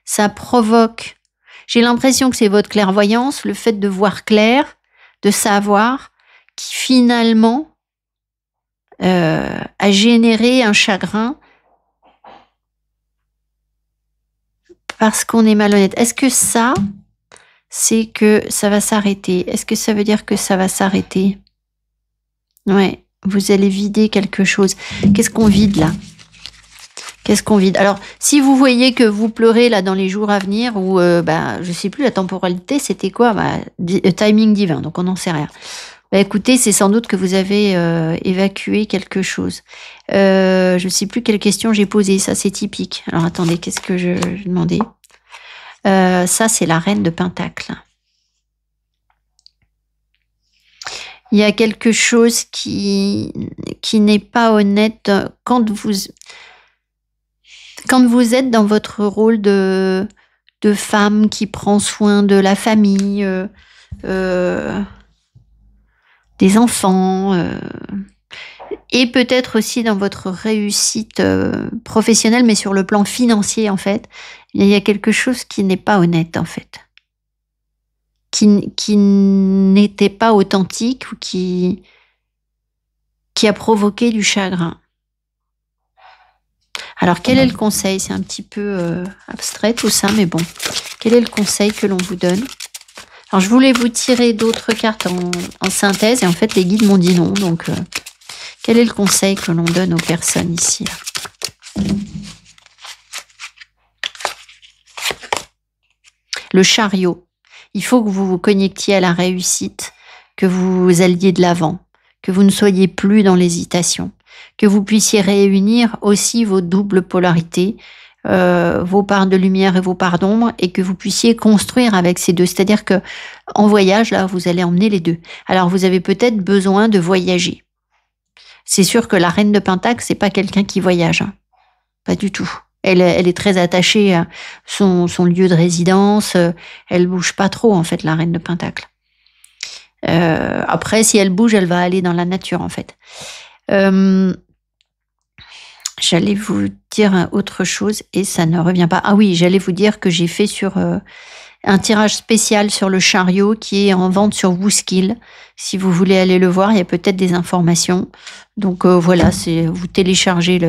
ça provoque... J'ai l'impression que c'est votre clairvoyance, le fait de voir clair, de savoir, qui finalement a généré un chagrin parce qu'on est malhonnête. Est-ce que ça, c'est que ça va s'arrêter? Est-ce que ça veut dire que ça va s'arrêter? Ouais, vous allez vider quelque chose. Qu'est-ce qu'on vide là? Qu'est-ce qu'on vide? Alors, si vous voyez que vous pleurez là dans les jours à venir, ou je sais plus, la temporalité, c'était quoi? Timing divin, donc on n'en sait rien. Écoutez, c'est sans doute que vous avez évacué quelque chose. Je ne sais plus quelle question j'ai posée, ça c'est typique. Alors attendez, qu'est-ce que je demandais? Ça c'est la reine de Pentacle. Il y a quelque chose qui n'est pas honnête quand vous êtes dans votre rôle de femme qui prend soin de la famille, des enfants, et peut-être aussi dans votre réussite professionnelle, mais sur le plan financier, en fait, il y a quelque chose qui n'est pas honnête, en fait. Qui n'était pas authentique ou qui a provoqué du chagrin. Alors, quel est le conseil? C'est un petit peu abstrait tout ça, mais bon. Quel est le conseil que l'on vous donne? Alors, je voulais vous tirer d'autres cartes en synthèse, et en fait, les guides m'ont dit non. Donc, quel est le conseil que l'on donne aux personnes ici là? Le chariot. Il faut que vous vous connectiez à la réussite, que vous alliez de l'avant, que vous ne soyez plus dans l'hésitation, que vous puissiez réunir aussi vos doubles polarités, vos parts de lumière et vos parts d'ombre, et que vous puissiez construire avec ces deux. C'est-à-dire que en voyage, là, vous allez emmener les deux. Alors, vous avez peut-être besoin de voyager. C'est sûr que la reine de Pentacle, c'est pas quelqu'un qui voyage. Hein. Pas du tout. Elle est très attachée à son lieu de résidence. Elle bouge pas trop, en fait, la reine de Pentacle. Après, si elle bouge, elle va aller dans la nature, en fait. J'allais vous dire autre chose et ça ne revient pas. Ah oui, j'allais vous dire que j'ai fait sur un tirage spécial sur le chariot qui est en vente sur WooSkill. Si vous voulez aller le voir, il y a peut-être des informations. Donc voilà, vous téléchargez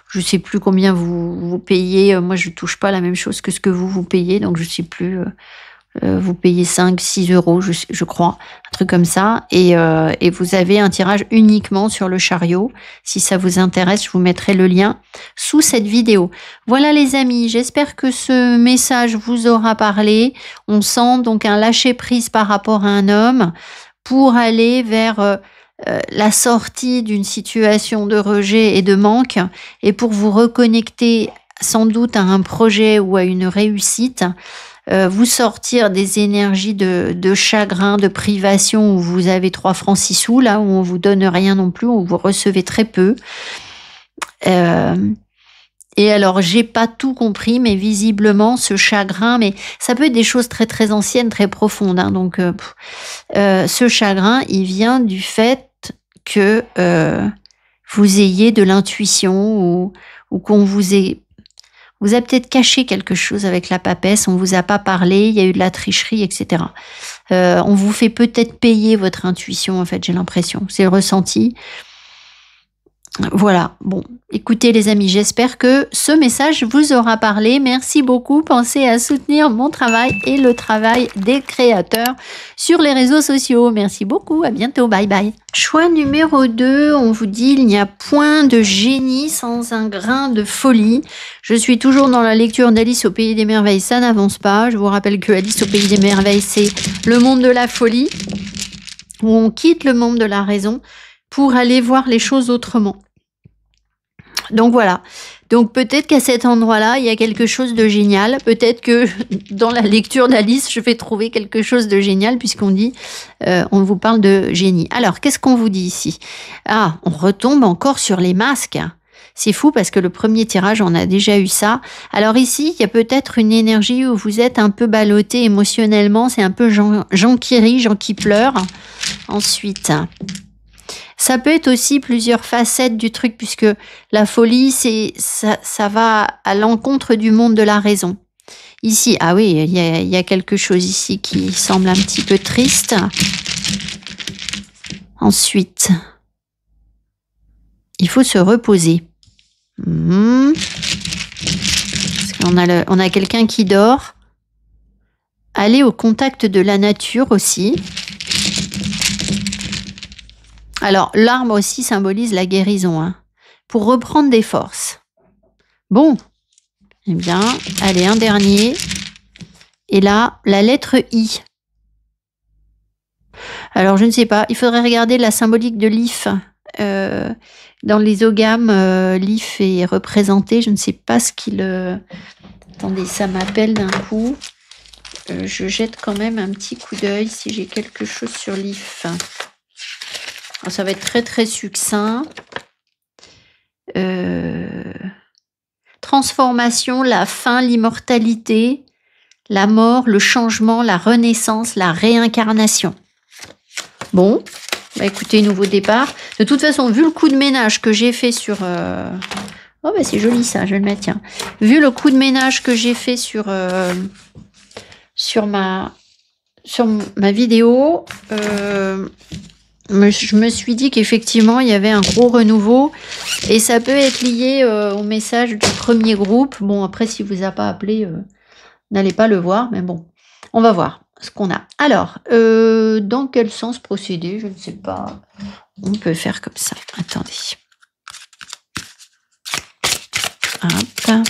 je sais plus combien vous payez. Moi, je touche pas la même chose que ce que vous payez, donc je sais plus. Vous payez 5, 6 euros, je crois, un truc comme ça. Et vous avez un tirage uniquement sur le chariot. Si ça vous intéresse, je vous mettrai le lien sous cette vidéo. Voilà les amis, j'espère que ce message vous aura parlé. On sent donc un lâcher-prise par rapport à un homme pour aller vers la sortie d'une situation de rejet et de manque et pour vous reconnecter sans doute à un projet ou à une réussite. Vous sortir des énergies de chagrin, de privation où vous avez 3 francs 6 sous, là où on vous donne rien non plus, où vous recevez très peu. Et alors, j'ai pas tout compris, mais visiblement, ce chagrin, mais ça peut être des choses très très anciennes, très profondes. Hein, donc, ce chagrin, il vient du fait que vous ayez de l'intuition ou qu'on vous ait... Vous avez peut-être caché quelque chose avec la papesse, on vous a pas parlé, il y a eu de la tricherie, etc. On vous fait peut-être payer votre intuition, en fait, j'ai l'impression. C'est le ressenti. Voilà, bon, écoutez les amis, j'espère que ce message vous aura parlé. Merci beaucoup, pensez à soutenir mon travail et le travail des créateurs sur les réseaux sociaux. Merci beaucoup, à bientôt, bye bye. Choix numéro 2, on vous dit il n'y a point de génie sans un grain de folie. Je suis toujours dans la lecture d'Alice au Pays des Merveilles, ça n'avance pas. Je vous rappelle que Alice au Pays des Merveilles, c'est le monde de la folie, où on quitte le monde de la raison pour aller voir les choses autrement. Donc voilà. Donc peut-être qu'à cet endroit-là, il y a quelque chose de génial. Peut-être que dans la lecture d'Alice, je vais trouver quelque chose de génial puisqu'on dit, on vous parle de génie. Alors, qu'est-ce qu'on vous dit ici? Ah, on retombe encore sur les masques. C'est fou parce que le premier tirage, on a déjà eu ça. Alors ici, il y a peut-être une énergie où vous êtes un peu ballotté émotionnellement. C'est un peu Jean qui rit, Jean qui pleure. Ensuite... Ça peut être aussi plusieurs facettes du truc, puisque la folie, ça va à l'encontre du monde de la raison. Ici, ah oui, il y a quelque chose ici qui semble un petit peu triste. Ensuite, il faut se reposer. Parce qu'on a quelqu'un qui dort. Aller au contact de la nature aussi. Alors, l'arbre aussi symbolise la guérison, hein, pour reprendre des forces. Bon, eh bien, allez, un dernier. Et là, la lettre I. Alors, je ne sais pas, il faudrait regarder la symbolique de l'if. Dans les ogames, l'if est représenté. Je ne sais pas ce qu'il... Attendez, ça m'appelle d'un coup. Je jette quand même un petit coup d'œil si j'ai quelque chose sur l'if. Alors, ça va être très très succinct. Transformation, la fin, l'immortalité, la mort, le changement, la renaissance, la réincarnation. Bon, bah écoutez, nouveau départ. De toute façon, vu le coup de ménage que j'ai fait sur... Oh bah c'est joli ça, je vais le mettre, tiens. Vu le coup de ménage que j'ai fait sur ma vidéo, je me suis dit qu'effectivement, il y avait un gros renouveau et ça peut être lié au message du premier groupe. Bon, après, si vous a pas appelé, n'allez pas le voir, mais bon, on va voir ce qu'on a. Alors, dans quel sens procéder? Je ne sais pas. On peut faire comme ça. Attendez. Hop.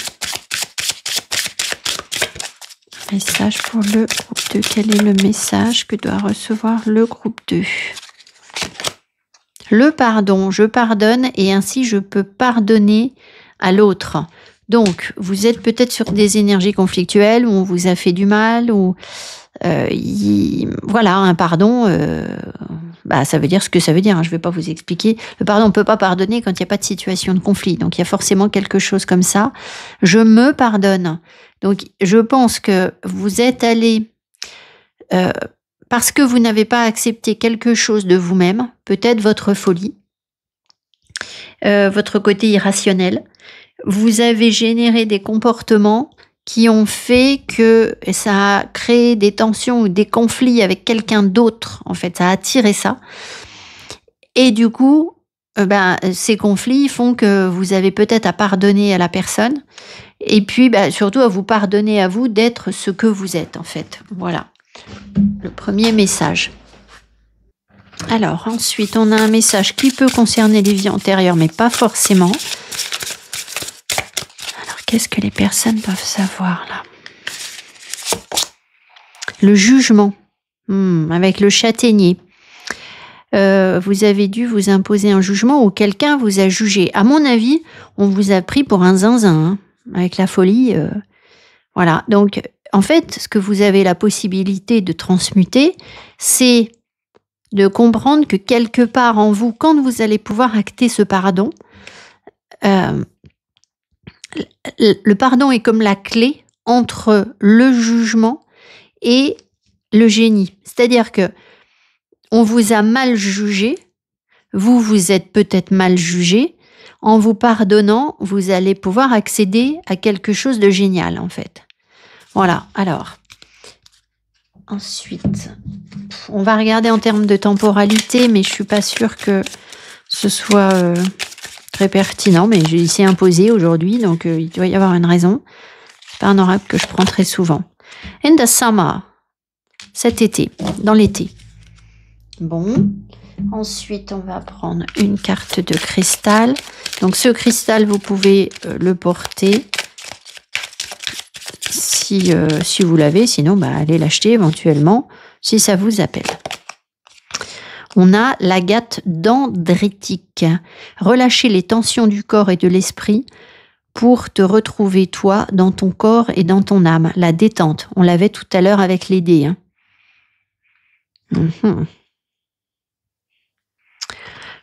Message pour le groupe 2. Quel est le message que doit recevoir le groupe 2? Le pardon, je pardonne et ainsi je peux pardonner à l'autre. Donc, vous êtes peut-être sur des énergies conflictuelles où on vous a fait du mal, ou voilà, un pardon, ça veut dire ce que ça veut dire, hein, je ne vais pas vous expliquer. Le pardon, on ne peut pas pardonner quand il n'y a pas de situation de conflit, donc il y a forcément quelque chose comme ça. Je me pardonne. Donc, je pense que vous êtes allé... parce que vous n'avez pas accepté quelque chose de vous-même, peut-être votre folie, votre côté irrationnel. Vous avez généré des comportements qui ont fait que ça a créé des tensions ou des conflits avec quelqu'un d'autre. En fait, ça a attiré ça. Et du coup, ces conflits font que vous avez peut-être à pardonner à la personne. Et puis, surtout à vous pardonner à vous d'être ce que vous êtes, en fait. Voilà. Le premier message. Alors, ensuite, on a un message qui peut concerner les vies antérieures, mais pas forcément. Alors, qu'est-ce que les personnes doivent savoir, là? Le jugement, avec le châtaignier. Vous avez dû vous imposer un jugement ou quelqu'un vous a jugé. À mon avis, on vous a pris pour un zinzin, avec la folie. Voilà, donc, en fait, ce que vous avez la possibilité de transmuter, c'est de comprendre que quelque part en vous, quand vous allez pouvoir acter ce pardon, le pardon est comme la clé entre le jugement et le génie. C'est-à-dire que on vous a mal jugé, vous êtes peut-être mal jugé. En vous pardonnant, vous allez pouvoir accéder à quelque chose de génial, en fait. Voilà, alors... Ensuite, on va regarder en termes de temporalité, mais je ne suis pas sûre que ce soit très pertinent, mais il s'est imposé aujourd'hui, donc il doit y avoir une raison. C'est pas un oracle que je prends très souvent. In the summer, cet été, dans l'été. Bon, ensuite on va prendre une carte de cristal. Donc ce cristal, vous pouvez le porter. Si vous l'avez, sinon allez l'acheter éventuellement si ça vous appelle. On a l'agate dendritique. Relâcher les tensions du corps et de l'esprit pour te retrouver toi dans ton corps et dans ton âme. La détente, on l'avait tout à l'heure avec les dés.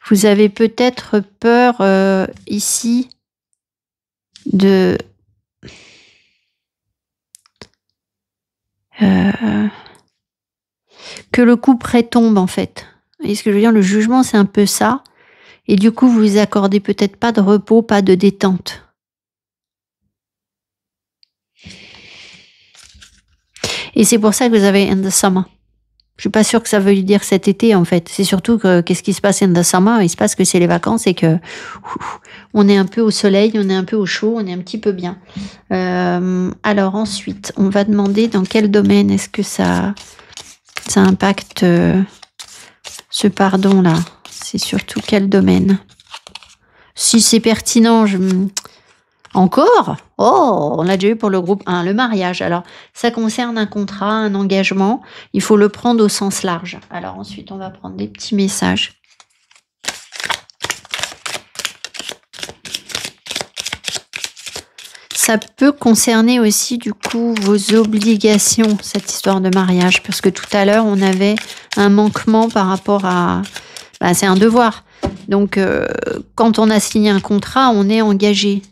Vous avez peut-être peur ici de... que le coup près tombe, en fait. Vous voyez ce que je veux dire? Le jugement, c'est un peu ça. Et du coup, vous accordez peut-être pas de repos, pas de détente. Et c'est pour ça que vous avez in the summer. Je suis pas sûre que ça veut dire cet été, en fait. C'est surtout que qu'est-ce qui se passe in the summer? Il se passe que c'est les vacances et que on est un peu au soleil, on est un peu au chaud, on est un petit peu bien. Alors ensuite, on va demander dans quel domaine est-ce que ça impacte ce pardon-là. C'est surtout quel domaine? Si c'est pertinent, Encore? Oh, on l'a déjà eu pour le groupe 1, le mariage. Alors, ça concerne un contrat, un engagement. Il faut le prendre au sens large. Alors ensuite, on va prendre des petits messages. Ça peut concerner aussi, du coup, vos obligations, cette histoire de mariage. Parce que tout à l'heure, on avait un manquement par rapport à... c'est un devoir. Donc, quand on a signé un contrat, on est engagé.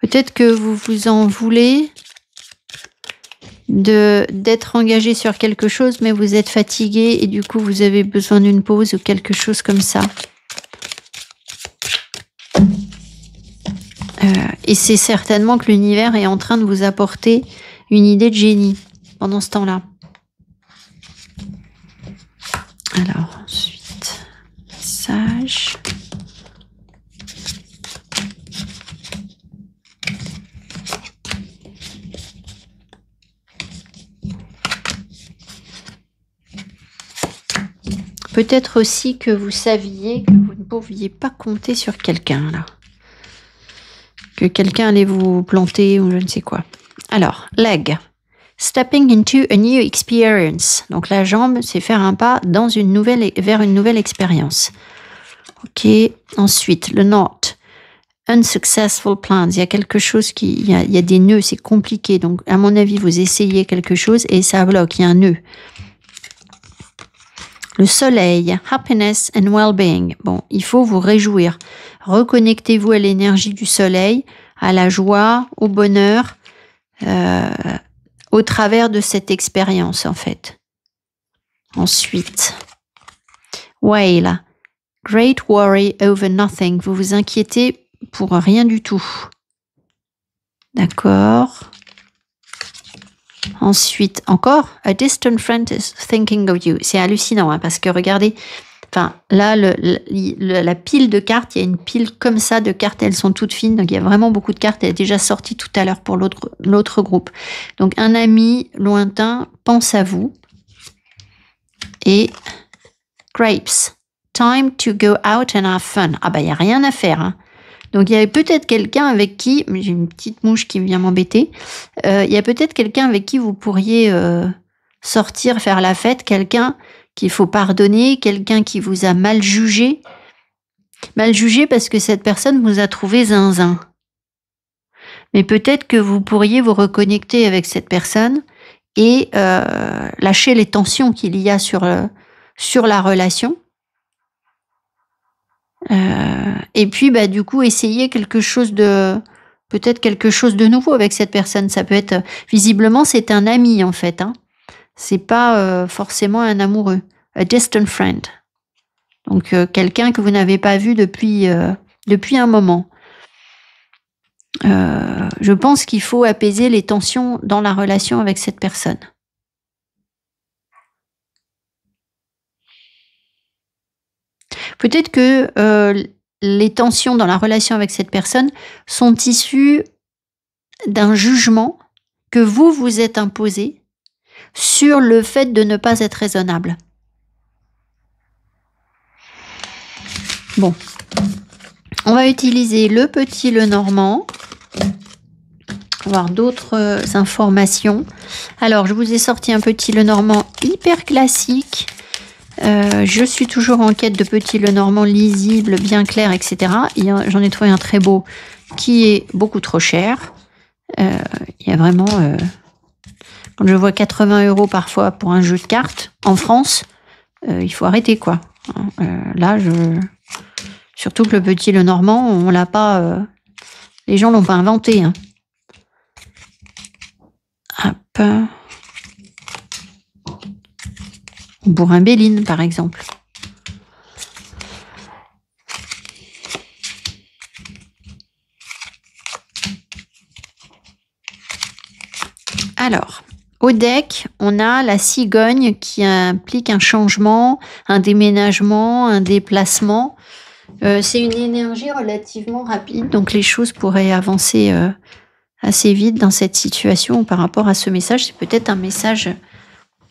Peut-être que vous vous en voulez d'être engagé sur quelque chose, mais vous êtes fatigué et du coup, vous avez besoin d'une pause ou quelque chose comme ça. Et c'est certainement que l'univers est en train de vous apporter une idée de génie pendant ce temps-là. Alors, ensuite, message. Peut-être aussi que vous saviez que vous ne pouviez pas compter sur quelqu'un, là. Que quelqu'un allait vous planter ou je ne sais quoi. Alors, leg. Stepping into a new experience. Donc, la jambe, c'est faire un pas vers une nouvelle expérience. Ok. Ensuite, le knot. Unsuccessful plans. Il y a quelque chose il y a des nœuds, c'est compliqué. Donc, à mon avis, vous essayez quelque chose et ça bloque. Il y a un nœud. Le soleil, happiness and well-being. Bon, il faut vous réjouir. Reconnectez-vous à l'énergie du soleil, à la joie, au bonheur, au travers de cette expérience, en fait. Ensuite, Whale. Great worry over nothing. Vous vous inquiétez pour rien du tout. D'accord. Ensuite, encore, a distant friend is thinking of you. C'est hallucinant, hein, parce que regardez, enfin, là, la pile de cartes, il y a une pile comme ça de cartes, elles sont toutes fines, donc il y a vraiment beaucoup de cartes, elle est déjà sortie tout à l'heure pour l'autre groupe. Donc, un ami lointain pense à vous. Et grapes, time to go out and have fun. Ah bah, il n'y a rien à faire, hein. Donc, il y avait peut-être quelqu'un avec qui, j'ai une petite mouche qui vient m'embêter, il y a peut-être quelqu'un avec qui vous pourriez sortir, faire la fête, quelqu'un qu'il faut pardonner, quelqu'un qui vous a mal jugé. Mal jugé parce que cette personne vous a trouvé zinzin. Mais peut-être que vous pourriez vous reconnecter avec cette personne et lâcher les tensions qu'il y a sur la relation. Et puis bah du coup essayer peut-être quelque chose de nouveau avec cette personne. Ça peut être, visiblement c'est un ami en fait, hein. C'est pas forcément un amoureux. A distant friend. Donc quelqu'un que vous n'avez pas vu depuis un moment. Je pense qu'il faut apaiser les tensions dans la relation avec cette personne. Peut-être que les tensions dans la relation avec cette personne sont issues d'un jugement que vous vous êtes imposé sur le fait de ne pas être raisonnable. Bon, on va utiliser le petit Lenormand. On va voir d'autres informations. Alors, je vous ai sorti un petit Lenormand hyper classique. Je suis toujours en quête de petits Lenormand lisibles, bien clairs, etc. J'en ai trouvé un très beau qui est beaucoup trop cher. Il y a vraiment... quand je vois 80 € parfois pour un jeu de cartes en France, il faut arrêter, quoi. Là, surtout que le petit Lenormand, on l'a pas... les gens l'ont pas inventé, hein. Hop. Pour un Béline, par exemple. Alors, au deck, on a la cigogne qui implique un changement, un déménagement, un déplacement. C'est une énergie relativement rapide, donc les choses pourraient avancer assez vite dans cette situation par rapport à ce message. C'est peut-être un message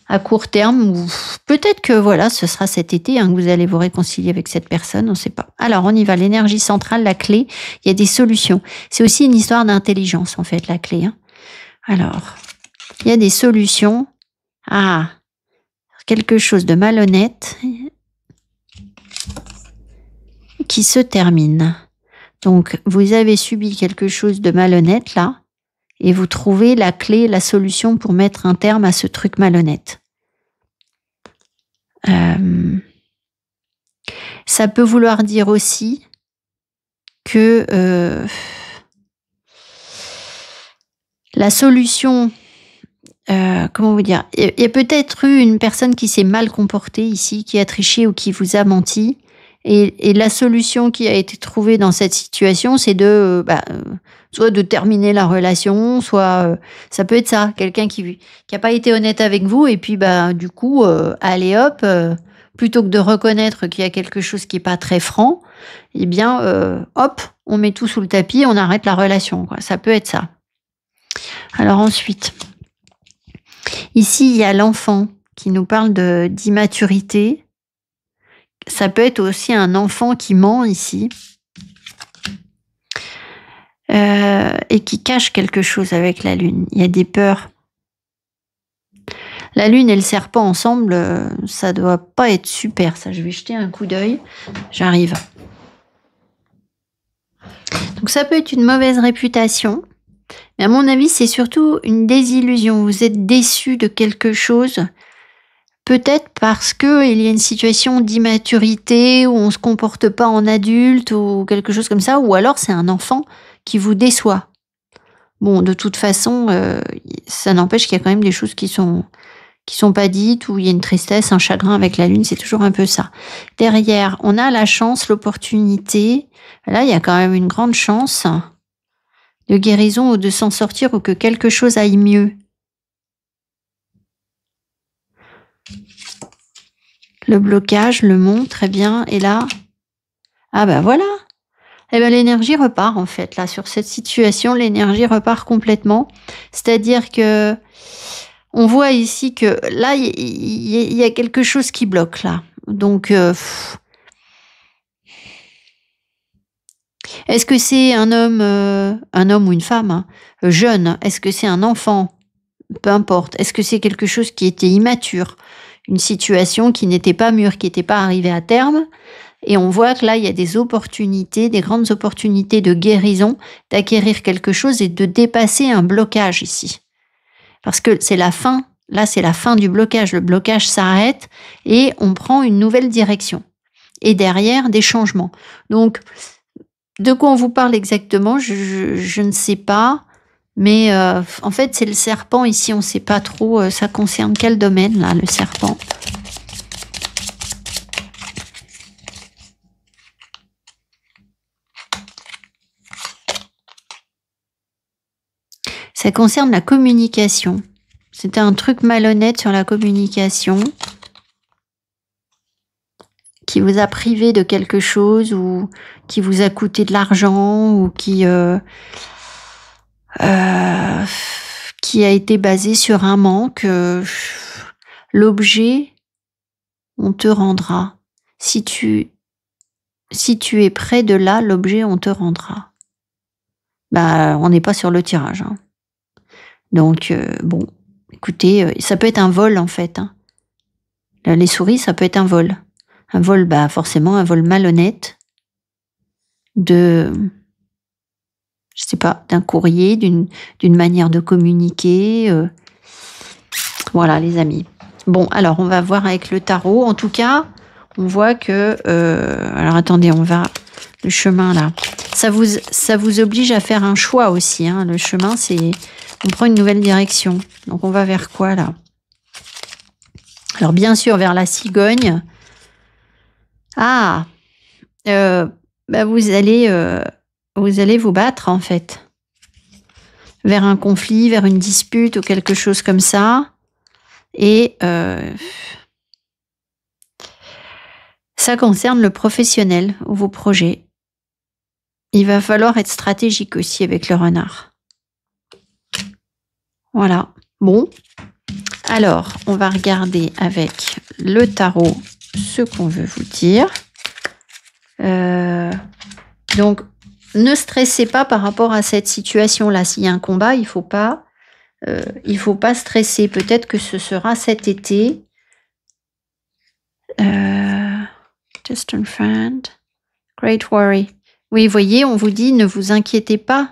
à court terme, ou peut-être que voilà, ce sera cet été hein, que vous allez vous réconcilier avec cette personne, on ne sait pas. Alors, on y va, l'énergie centrale, la clé, il y a des solutions. C'est aussi une histoire d'intelligence, en fait, la clé. Hein. Alors, il y a des solutions. Ah, quelque chose de malhonnête qui se termine. Donc, vous avez subi quelque chose de malhonnête, là, et vous trouvez la clé, la solution pour mettre un terme à ce truc malhonnête. Ça peut vouloir dire aussi que la solution, comment vous dire, il y a peut-être eu une personne qui s'est mal comportée ici, qui a triché ou qui vous a menti, et la solution qui a été trouvée dans cette situation, c'est de soit de terminer la relation, soit ça peut être ça, quelqu'un qui a pas été honnête avec vous, et puis du coup, allez hop, plutôt que de reconnaître qu'il y a quelque chose qui est pas très franc, eh bien, hop, on met tout sous le tapis, on arrête la relation, quoi. Ça peut être ça. Alors ensuite, ici, il y a l'enfant qui nous parle d'immaturité. Ça peut être aussi un enfant qui ment ici et qui cache quelque chose avec la lune. Il y a des peurs. La lune et le serpent ensemble, ça doit pas être super. Ça, je vais jeter un coup d'œil. J'arrive. Donc ça peut être une mauvaise réputation. Mais à mon avis, c'est surtout une désillusion. Vous êtes déçu de quelque chose. Peut-être parce qu'il y a une situation d'immaturité où on ne se comporte pas en adulte ou quelque chose comme ça, ou alors c'est un enfant qui vous déçoit. Bon, de toute façon, ça n'empêche qu'il y a quand même des choses qui sont qui sont pas dites, où il y a une tristesse, un chagrin avec la lune, c'est toujours un peu ça. Derrière, on a la chance, l'opportunité. Là, il y a quand même une grande chance de guérison ou de s'en sortir ou que quelque chose aille mieux. Le blocage, le mont, très bien. Et là, ah ben voilà. Eh ben l'énergie repart en fait. Là, sur cette situation, l'énergie repart complètement. C'est-à-dire que on voit ici que là, il y a quelque chose qui bloque là. Donc, est-ce que c'est un homme ou une femme hein, jeune? Est-ce que c'est un enfant? Peu importe. Est-ce que c'est quelque chose qui était immature? Une situation qui n'était pas mûre, qui n'était pas arrivée à terme? Et on voit que là, il y a des opportunités, des grandes opportunités de guérison, d'acquérir quelque chose et de dépasser un blocage ici. Parce que c'est la fin, là c'est la fin du blocage. Le blocage s'arrête et on prend une nouvelle direction. Et derrière, des changements. Donc, de quoi on vous parle exactement, je ne sais pas. Mais en fait, c'est le serpent ici, on ne sait pas trop. Ça concerne quel domaine, là, le serpent? Ça concerne la communication. C'était un truc malhonnête sur la communication qui vous a privé de quelque chose ou qui vous a coûté de l'argent ou qui a été basé sur un manque. L'objet, on te rendra. Si tu es près de là, l'objet, on te rendra. Bah, on n'est pas sur le tirage. Hein. Donc, bon, écoutez, ça peut être un vol en fait. Hein. Les souris, ça peut être un vol. Un vol, bah forcément, un vol malhonnête je sais pas, d'un courrier, d'une manière de communiquer. Voilà, les amis. Bon, alors, on va voir avec le tarot. En tout cas, on voit que... alors, attendez, on va... Le chemin, là. Ça vous oblige à faire un choix aussi. Hein. Le chemin, c'est... On prend une nouvelle direction. Donc, on va vers quoi, là? Alors, bien sûr, vers la cigogne. Ah, bah vous allez vous battre, en fait. Vers un conflit, vers une dispute ou quelque chose comme ça. Et ça concerne le professionnel ou vos projets. Il va falloir être stratégique aussi avec le renard. Voilà. Bon. Alors, on va regarder avec le tarot ce qu'on veut vous dire. Donc, ne stressez pas par rapport à cette situation-là. S'il y a un combat, il faut pas stresser. Peut-être que ce sera cet été. Distant friend. Great worry. Oui, voyez, on vous dit, ne vous inquiétez pas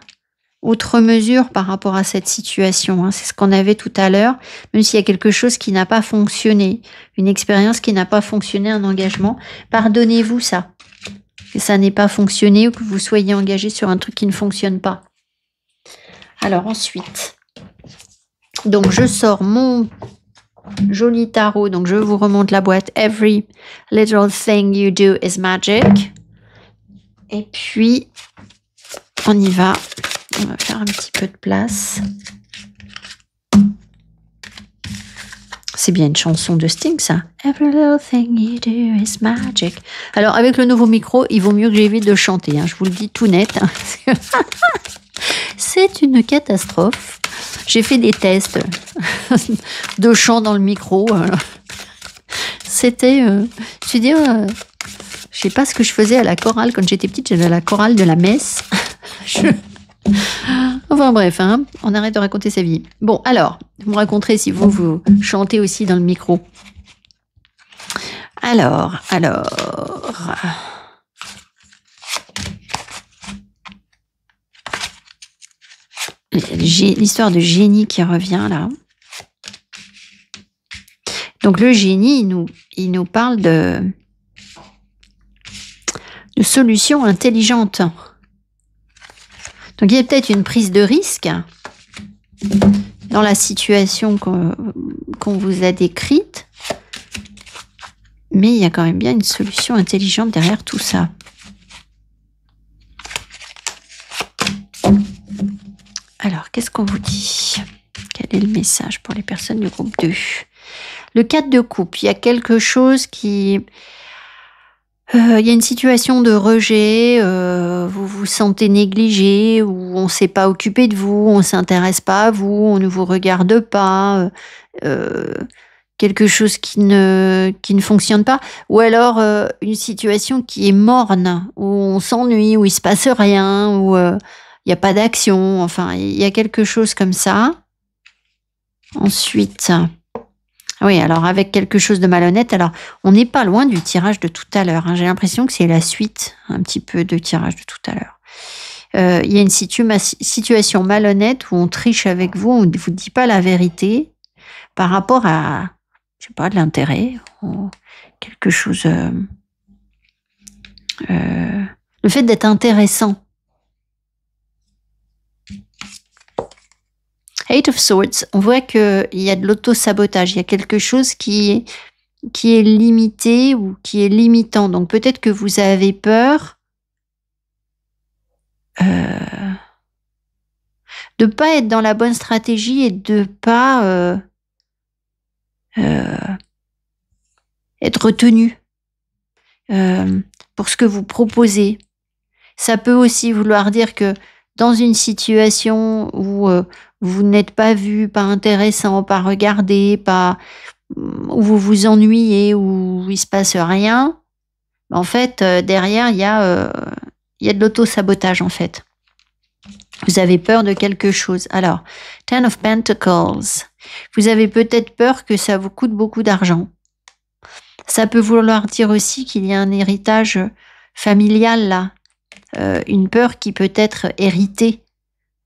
outre mesure par rapport à cette situation. Hein. C'est ce qu'on avait tout à l'heure. Même s'il y a quelque chose qui n'a pas fonctionné, une expérience qui n'a pas fonctionné, un engagement, pardonnez-vous ça. Que ça n'ait pas fonctionné ou que vous soyez engagé sur un truc qui ne fonctionne pas. Alors ensuite, donc je sors mon joli tarot. Donc je vous remonte la boîte. Every little thing you do is magic. Et puis, on y va. On va faire un petit peu de place. C'est bien une chanson de Sting, ça. Every little thing you do is magic. Alors, avec le nouveau micro, il vaut mieux que j'évite de chanter. Hein, je vous le dis tout net. Hein, c'est une catastrophe. J'ai fait des tests de chant dans le micro. C'était... je veux dire... je sais pas ce que je faisais à la chorale. Quand j'étais petite, j'allais à la chorale de la messe. Enfin bref, hein, on arrête de raconter sa vie. Bon, alors, vous me raconterez si vous chantez aussi dans le micro. Alors... L'histoire de génie qui revient là. Donc le génie, il nous parle de solutions intelligentes. Donc il y a peut-être une prise de risque dans la situation qu'on vous a décrites. Mais il y a quand même bien une solution intelligente derrière tout ça. Alors, qu'est-ce qu'on vous dit? Quel est le message pour les personnes du groupe 2? Le 4 de coupe, il y a quelque chose qui... il y a une situation de rejet, vous vous sentez négligé, ou on ne s'est pas occupé de vous, on ne s'intéresse pas à vous, on ne vous regarde pas, quelque chose qui ne fonctionne pas, ou alors une situation qui est morne, où on s'ennuie, où il ne se passe rien, où il n'y a pas d'action, enfin, il y a quelque chose comme ça. Ensuite... Oui, alors avec quelque chose de malhonnête, alors on n'est pas loin du tirage de tout à l'heure. Hein. J'ai l'impression que c'est la suite un petit peu de tirage de tout à l'heure. Il y a une situation malhonnête où on triche avec vous, on ne vous dit pas la vérité par rapport à, je sais pas, de l'intérêt, ou quelque chose... le fait d'être intéressant. Eight of Swords, on voit qu'il y a de l'auto-sabotage, il y a quelque chose qui est limité ou qui est limitant. Donc peut-être que vous avez peur de ne pas être dans la bonne stratégie et de ne pas être retenu pour ce que vous proposez. Ça peut aussi vouloir dire que dans une situation où vous n'êtes pas vu, pas intéressant, pas regardé, où vous vous ennuyez, où il se passe rien, en fait, derrière, il y a de l'auto-sabotage, en fait. Vous avez peur de quelque chose. Alors, Ten of Pentacles, vous avez peut-être peur que ça vous coûte beaucoup d'argent. Ça peut vouloir dire aussi qu'il y a un héritage familial, là. Une peur qui peut être héritée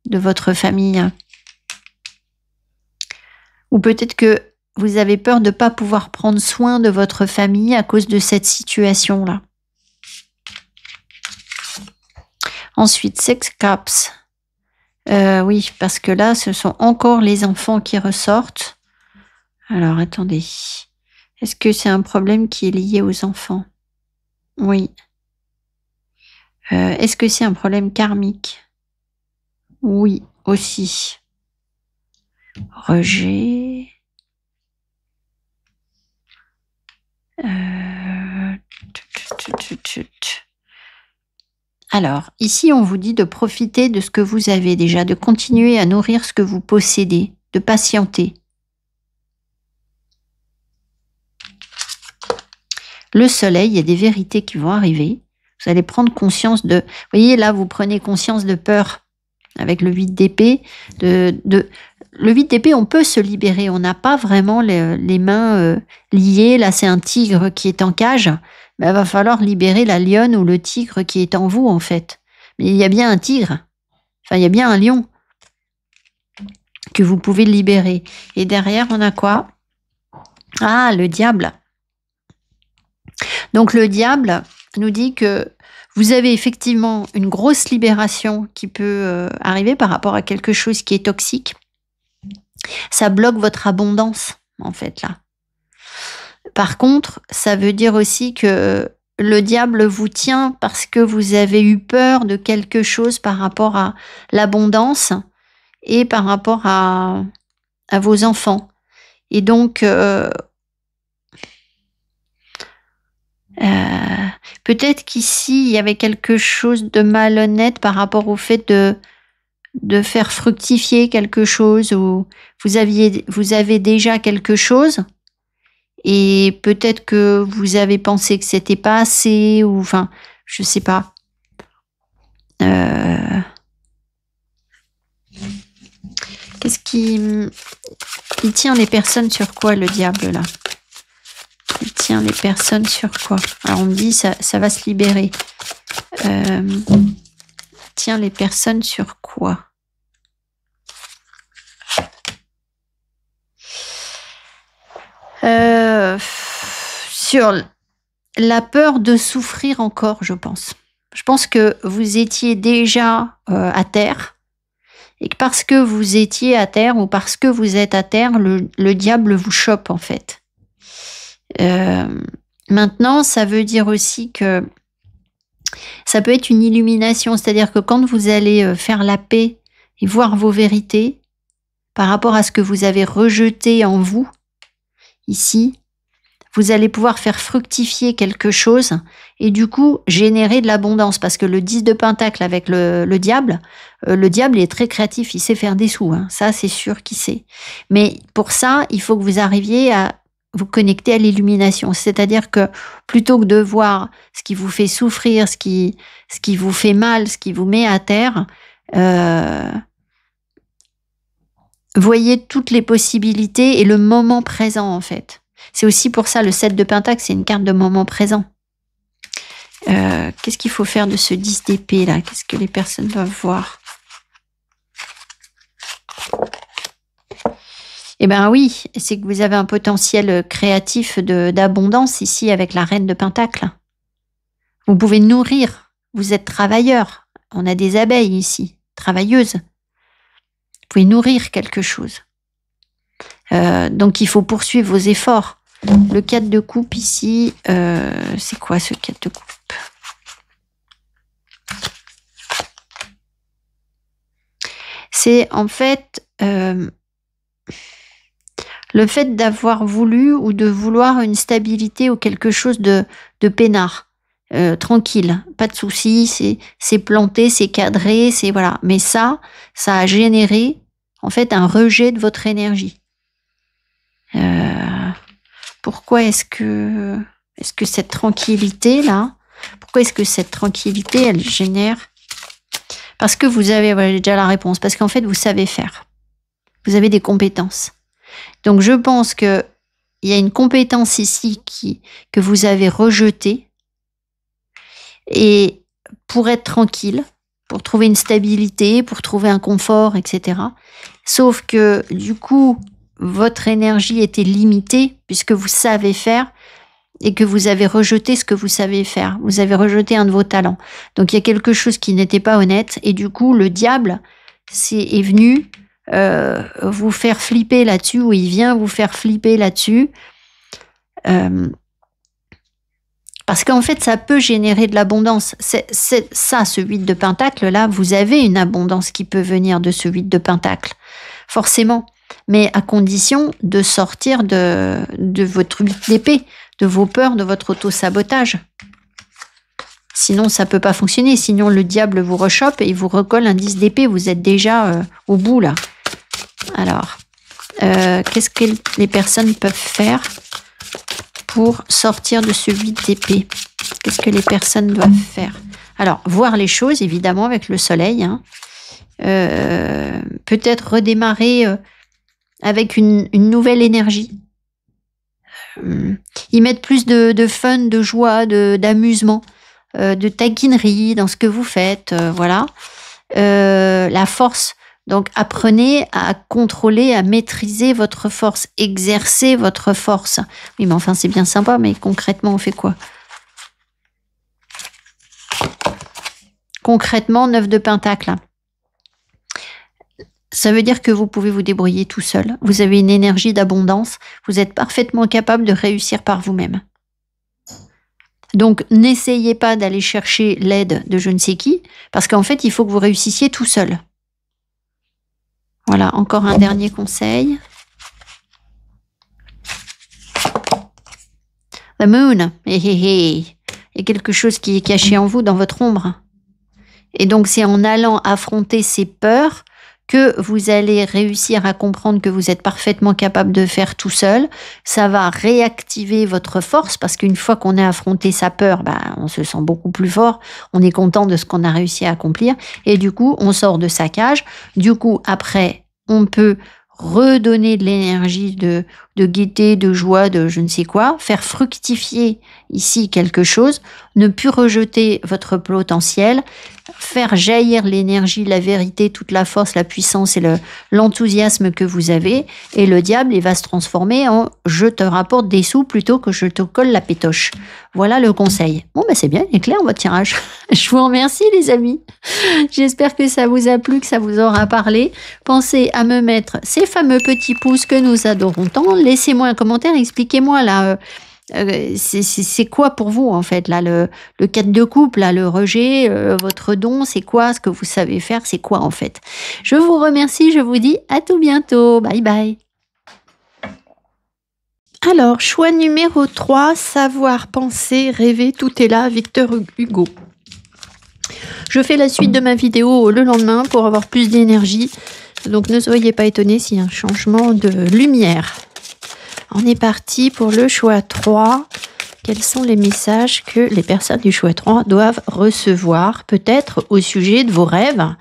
de votre famille. Ou peut-être que vous avez peur de ne pas pouvoir prendre soin de votre famille à cause de cette situation-là. Ensuite, Six Cups. Oui, parce que là, ce sont encore les enfants qui ressortent. Alors, attendez. Est-ce que c'est un problème qui est lié aux enfants? Oui. Est-ce que c'est un problème karmique? Oui, aussi. Rejet. Alors, ici, on vous dit de profiter de ce que vous avez déjà, de continuer à nourrir ce que vous possédez, de patienter. Le soleil, il y a des vérités qui vont arriver. Vous allez prendre conscience de... Vous voyez, là, vous prenez conscience de peur avec le 8 d'épée. Le 8 d'épée, on peut se libérer. On n'a pas vraiment les mains liées. Là, c'est un tigre qui est en cage. Mais il va falloir libérer la lionne ou le tigre qui est en vous, en fait. Mais il y a bien un tigre. Enfin, il y a bien un lion que vous pouvez libérer. Et derrière, on a quoi? Ah, le diable. Donc, le diable nous dit que vous avez effectivement une grosse libération qui peut arriver par rapport à quelque chose qui est toxique. Ça bloque votre abondance, en fait, là. Par contre, ça veut dire aussi que le diable vous tient parce que vous avez eu peur de quelque chose par rapport à l'abondance et par rapport à vos enfants. Et donc, peut-être qu'ici, il y avait quelque chose de malhonnête par rapport au fait de faire fructifier quelque chose, ou vous avez déjà quelque chose et peut-être que vous avez pensé que c'était pas assez, ou enfin, je sais pas. Qu'est-ce qui... Il tient les personnes sur quoi, le diable, là? Il tient les personnes sur quoi? Alors, on me dit, ça va se libérer. Tient les personnes sur quoi? Sur la peur de souffrir encore, je pense. Je pense que vous étiez déjà à terre Et que parce que vous étiez à terre ou parce que vous êtes à terre, le diable vous chope en fait. Maintenant, ça veut dire aussi que ça peut être une illumination, c'est-à-dire que quand vous allez faire la paix et voir vos vérités par rapport à ce que vous avez rejeté en vous, ici, vous allez pouvoir faire fructifier quelque chose et du coup générer de l'abondance. Parce que le 10 de Pentacle avec le diable il est très créatif, il sait faire des sous, hein. Ça c'est sûr qu'il sait. Mais pour ça, il faut que vous arriviez à vous connecter à l'illumination. C'est-à-dire que plutôt que de voir ce qui vous fait souffrir, ce qui vous fait mal, ce qui vous met à terre, voyez toutes les possibilités et le moment présent en fait. C'est aussi pour ça le 7 de Pentacle, c'est une carte de moment présent. Qu'est-ce qu'il faut faire de ce 10 d'épée là? Qu'est-ce que les personnes doivent voir? Eh bien oui, c'est que vous avez un potentiel créatif d'abondance ici avec la reine de Pentacle. Vous pouvez nourrir, vous êtes travailleur. On a des abeilles ici, travailleuses. Vous pouvez nourrir quelque chose. Donc il faut poursuivre vos efforts. Le 4 de coupe ici, c'est quoi ce 4 de coupe? C'est en fait le fait d'avoir voulu ou de vouloir une stabilité ou quelque chose de peinard, tranquille, pas de soucis, c'est planté, c'est cadré, c'est voilà. Mais ça a généré en fait un rejet de votre énergie. Pourquoi est-ce que cette tranquillité là, pourquoi est-ce que cette tranquillité elle génère? Parce que vous avez, voilà, j'ai déjà la réponse, parce qu'en fait vous savez faire, vous avez des compétences. Donc je pense que il y a une compétence ici que vous avez rejetée, et pour être tranquille, pour trouver une stabilité, pour trouver un confort, etc. Sauf que du coup votre énergie était limitée puisque vous savez faire et que vous avez rejeté ce que vous savez faire. Vous avez rejeté un de vos talents. Donc il y a quelque chose qui n'était pas honnête et du coup le diable est venu vous faire flipper là-dessus, ou il vient vous faire flipper là-dessus. Parce qu'en fait, ça peut générer de l'abondance. C'est ça, ce 8 de Pentacle, là, vous avez une abondance qui peut venir de ce 8 de Pentacle. Forcément. Mais à condition de sortir de votre 8 d'épée, de vos peurs, de votre auto-sabotage. Sinon, ça peut pas fonctionner. Sinon, le diable vous rechoppe et il vous recolle un 10 d'épée. Vous êtes déjà au bout, là. Alors, qu'est-ce que les personnes peuvent faire pour sortir de ce 8 d'épée? Qu'est-ce que les personnes doivent faire? Alors, voir les choses, évidemment, avec le soleil. Hein. Peut-être redémarrer avec une nouvelle énergie. Y mettre plus de fun, de joie, d'amusement, de taquinerie dans ce que vous faites. Voilà. La force. Donc, apprenez à contrôler, à maîtriser votre force, exercer votre force. Oui, mais enfin, c'est bien sympa, mais concrètement, on fait quoi? Concrètement, 9 de Pentacle. Ça veut dire que vous pouvez vous débrouiller tout seul. Vous avez une énergie d'abondance. Vous êtes parfaitement capable de réussir par vous-même. Donc, n'essayez pas d'aller chercher l'aide de je ne sais qui, parce qu'en fait, il faut que vous réussissiez tout seul. Voilà, encore un dernier conseil. The Moon. Il y a quelque chose qui est caché en vous, dans votre ombre. Et donc, c'est en allant affronter ces peurs que vous allez réussir à comprendre que vous êtes parfaitement capable de faire tout seul. Ça va réactiver votre force, parce qu'une fois qu'on a affronté sa peur, on se sent beaucoup plus fort, on est content de ce qu'on a réussi à accomplir, et du coup, on sort de sa cage. Du coup, après, on peut redonner de l'énergie de gaieté, de joie, de je ne sais quoi, faire fructifier ici quelque chose, ne plus rejeter votre potentiel, faire jaillir l'énergie, la vérité, toute la force, la puissance et l'enthousiasme que vous avez. Et le diable, il va se transformer en « je te rapporte des sous plutôt que je te colle la pétoche ». Voilà le conseil. Bon, ben c'est bien, il est clair votre tirage. Je vous remercie les amis. J'espère que ça vous a plu, que ça vous aura parlé. Pensez à me mettre ces fameux petits pouces que nous adorons tant. Laissez-moi un commentaire, expliquez-moi là... c'est quoi pour vous en fait là le 4 de coupe, là le rejet, votre don, c'est quoi ce que vous savez faire, c'est quoi en fait. Je vous remercie, je vous dis à tout bientôt, bye bye. Alors, choix numéro 3, savoir, penser, rêver, tout est là, Victor Hugo. Je fais la suite de ma vidéo le lendemain pour avoir plus d'énergie, donc ne soyez pas étonnés s'il y a un changement de lumière. On est parti pour le choix 3. Quels sont les messages que les personnes du choix 3 doivent recevoir, peut-être au sujet de vos rêves?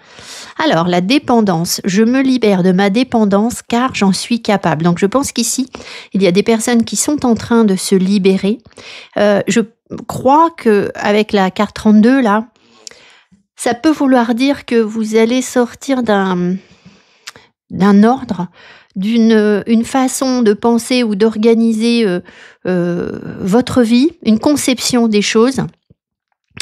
Alors, la dépendance. Je me libère de ma dépendance car j'en suis capable. Donc, je pense qu'ici, il y a des personnes qui sont en train de se libérer. Je crois qu'avec la carte 32, là, ça peut vouloir dire que vous allez sortir d'un ordre, d'une façon de penser ou d'organiser votre vie, une conception des choses.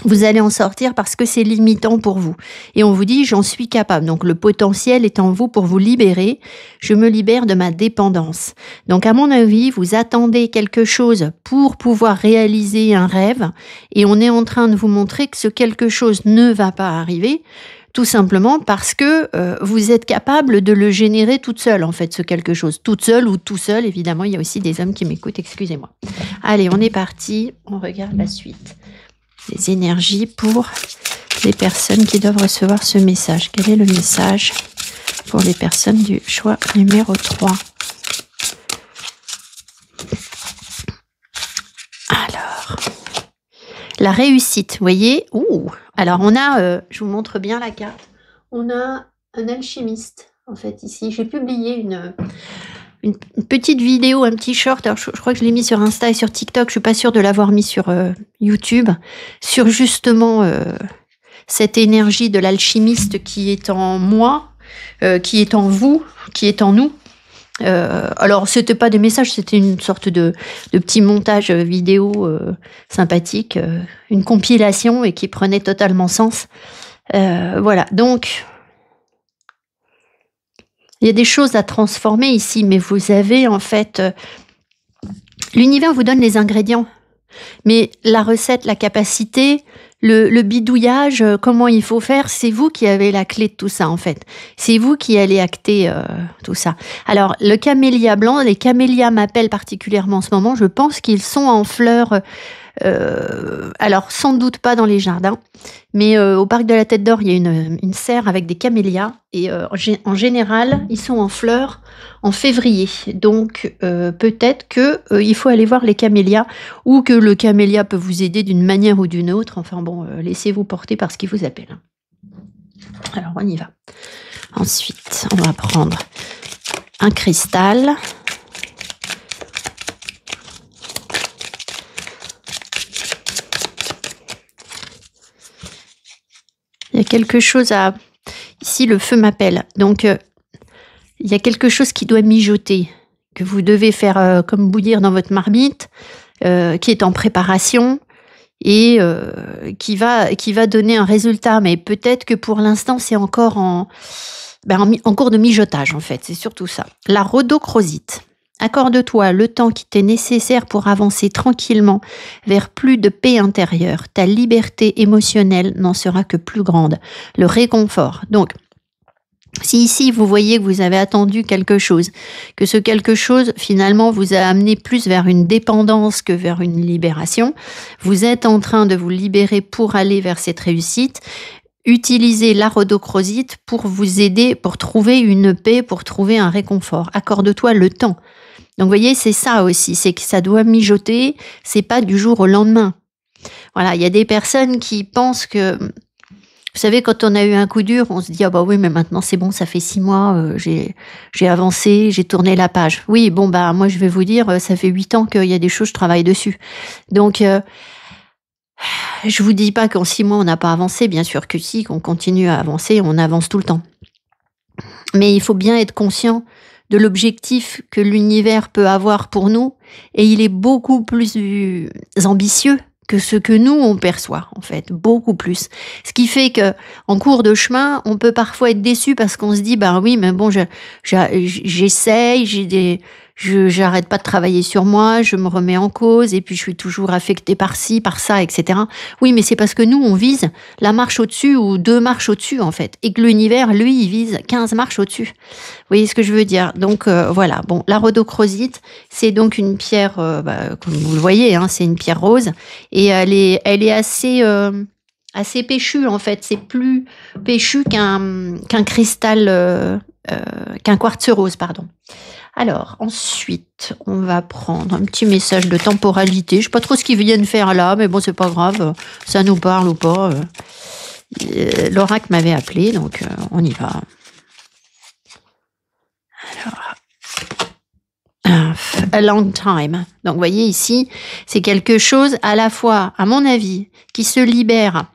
Vous allez en sortir parce que c'est limitant pour vous. Et on vous dit, j'en suis capable. Donc, le potentiel est en vous pour vous libérer. Je me libère de ma dépendance. Donc, à mon avis, vous attendez quelque chose pour pouvoir réaliser un rêve. Et on est en train de vous montrer que ce quelque chose ne va pas arriver. Tout simplement parce que vous êtes capable de le générer toute seule, en fait, ce quelque chose. Toute seule ou tout seul, évidemment, il y a aussi des hommes qui m'écoutent, excusez-moi. Allez, on est parti, on regarde la suite. Les énergies pour les personnes qui doivent recevoir ce message. Quel est le message pour les personnes du choix numéro 3? Alors, la réussite, vous voyez? Ouh. Alors, on a, je vous montre bien la carte, on a un alchimiste, en fait, ici. J'ai publié une petite vidéo, un petit short, alors je crois que je l'ai mis sur Insta et sur TikTok, je ne suis pas sûre de l'avoir mis sur YouTube, sur justement cette énergie de l'alchimiste qui est en moi, qui est en vous, qui est en nous. Alors, c'était pas des messages, c'était une sorte de petit montage vidéo sympathique, une compilation et qui prenait totalement sens. Voilà, donc... il y a des choses à transformer ici, mais vous avez en fait... l'univers vous donne les ingrédients, mais la recette, la capacité, le bidouillage, comment il faut faire, c'est vous qui avez la clé de tout ça en fait. C'est vous qui allez acter tout ça. Alors, le camélia blanc, les camélias m'appellent particulièrement en ce moment, je pense qu'ils sont en fleurs... alors, sans doute pas dans les jardins, mais au parc de la Tête d'Or, il y a une serre avec des camélias et en général, ils sont en fleurs en février. Donc, peut-être qu'il faut aller voir les camélias ou que le camélia peut vous aider d'une manière ou d'une autre. Enfin bon, laissez-vous porter par ce qui vous appelle. Alors, on y va. Ensuite, on va prendre un cristal. Il y a quelque chose à... Ici, le feu m'appelle. Donc, il y a quelque chose qui doit mijoter, que vous devez faire comme bouillir dans votre marmite, qui est en préparation et qui va donner un résultat. Mais peut-être que pour l'instant, c'est encore en cours de mijotage, en fait. C'est surtout ça. La rhodochrosite. Accorde-toi le temps qui t'est nécessaire pour avancer tranquillement vers plus de paix intérieure. Ta liberté émotionnelle n'en sera que plus grande. Le réconfort. Donc, si ici vous voyez que vous avez attendu quelque chose, que ce quelque chose finalement vous a amené plus vers une dépendance que vers une libération, vous êtes en train de vous libérer pour aller vers cette réussite. Utilisez la rhodochrosite pour vous aider, pour trouver une paix, pour trouver un réconfort. Accorde-toi le temps. Donc, vous voyez, c'est ça aussi, c'est que ça doit mijoter, c'est pas du jour au lendemain. Voilà, il y a des personnes qui pensent que, vous savez, quand on a eu un coup dur, on se dit, ah bah oui, mais maintenant c'est bon, ça fait 6 mois, j'ai avancé, j'ai tourné la page. Oui, bon, bah moi je vais vous dire, ça fait 8 ans qu'il y a des choses, je travaille dessus. Donc, Je vous dis pas qu'en 6 mois, on n'a pas avancé. Bien sûr que si, qu'on continue à avancer, on avance tout le temps. Mais il faut bien être conscient de l'objectif que l'univers peut avoir pour nous. Et il est beaucoup plus ambitieux que ce que nous, on perçoit, en fait. Beaucoup plus. Ce qui fait que en cours de chemin, on peut parfois être déçu parce qu'on se dit, ben oui, mais bon, j'essaye, j'arrête pas de travailler sur moi, je me remets en cause, et puis je suis toujours affectée par ci, par ça, etc. Oui, mais c'est parce que nous, on vise la marche au-dessus ou 2 marches au-dessus, en fait. Et que l'univers, lui, il vise 15 marches au-dessus. Vous voyez ce que je veux dire? Donc, voilà. Bon, la rhodochrosite, c'est donc une pierre, comme vous le voyez, hein, c'est une pierre rose. Et elle est assez péchue, en fait. C'est plus péchu qu'un cristal, qu'un quartz rose, pardon. Alors, ensuite, on va prendre un petit message de temporalité. Je ne sais pas trop ce qu'ils viennent faire là, mais bon, c'est pas grave. Ça nous parle ou pas. L'oracle m'avait appelé, donc on y va. Alors, a long time. Donc, vous voyez ici, c'est quelque chose à la fois, à mon avis, qui se libère,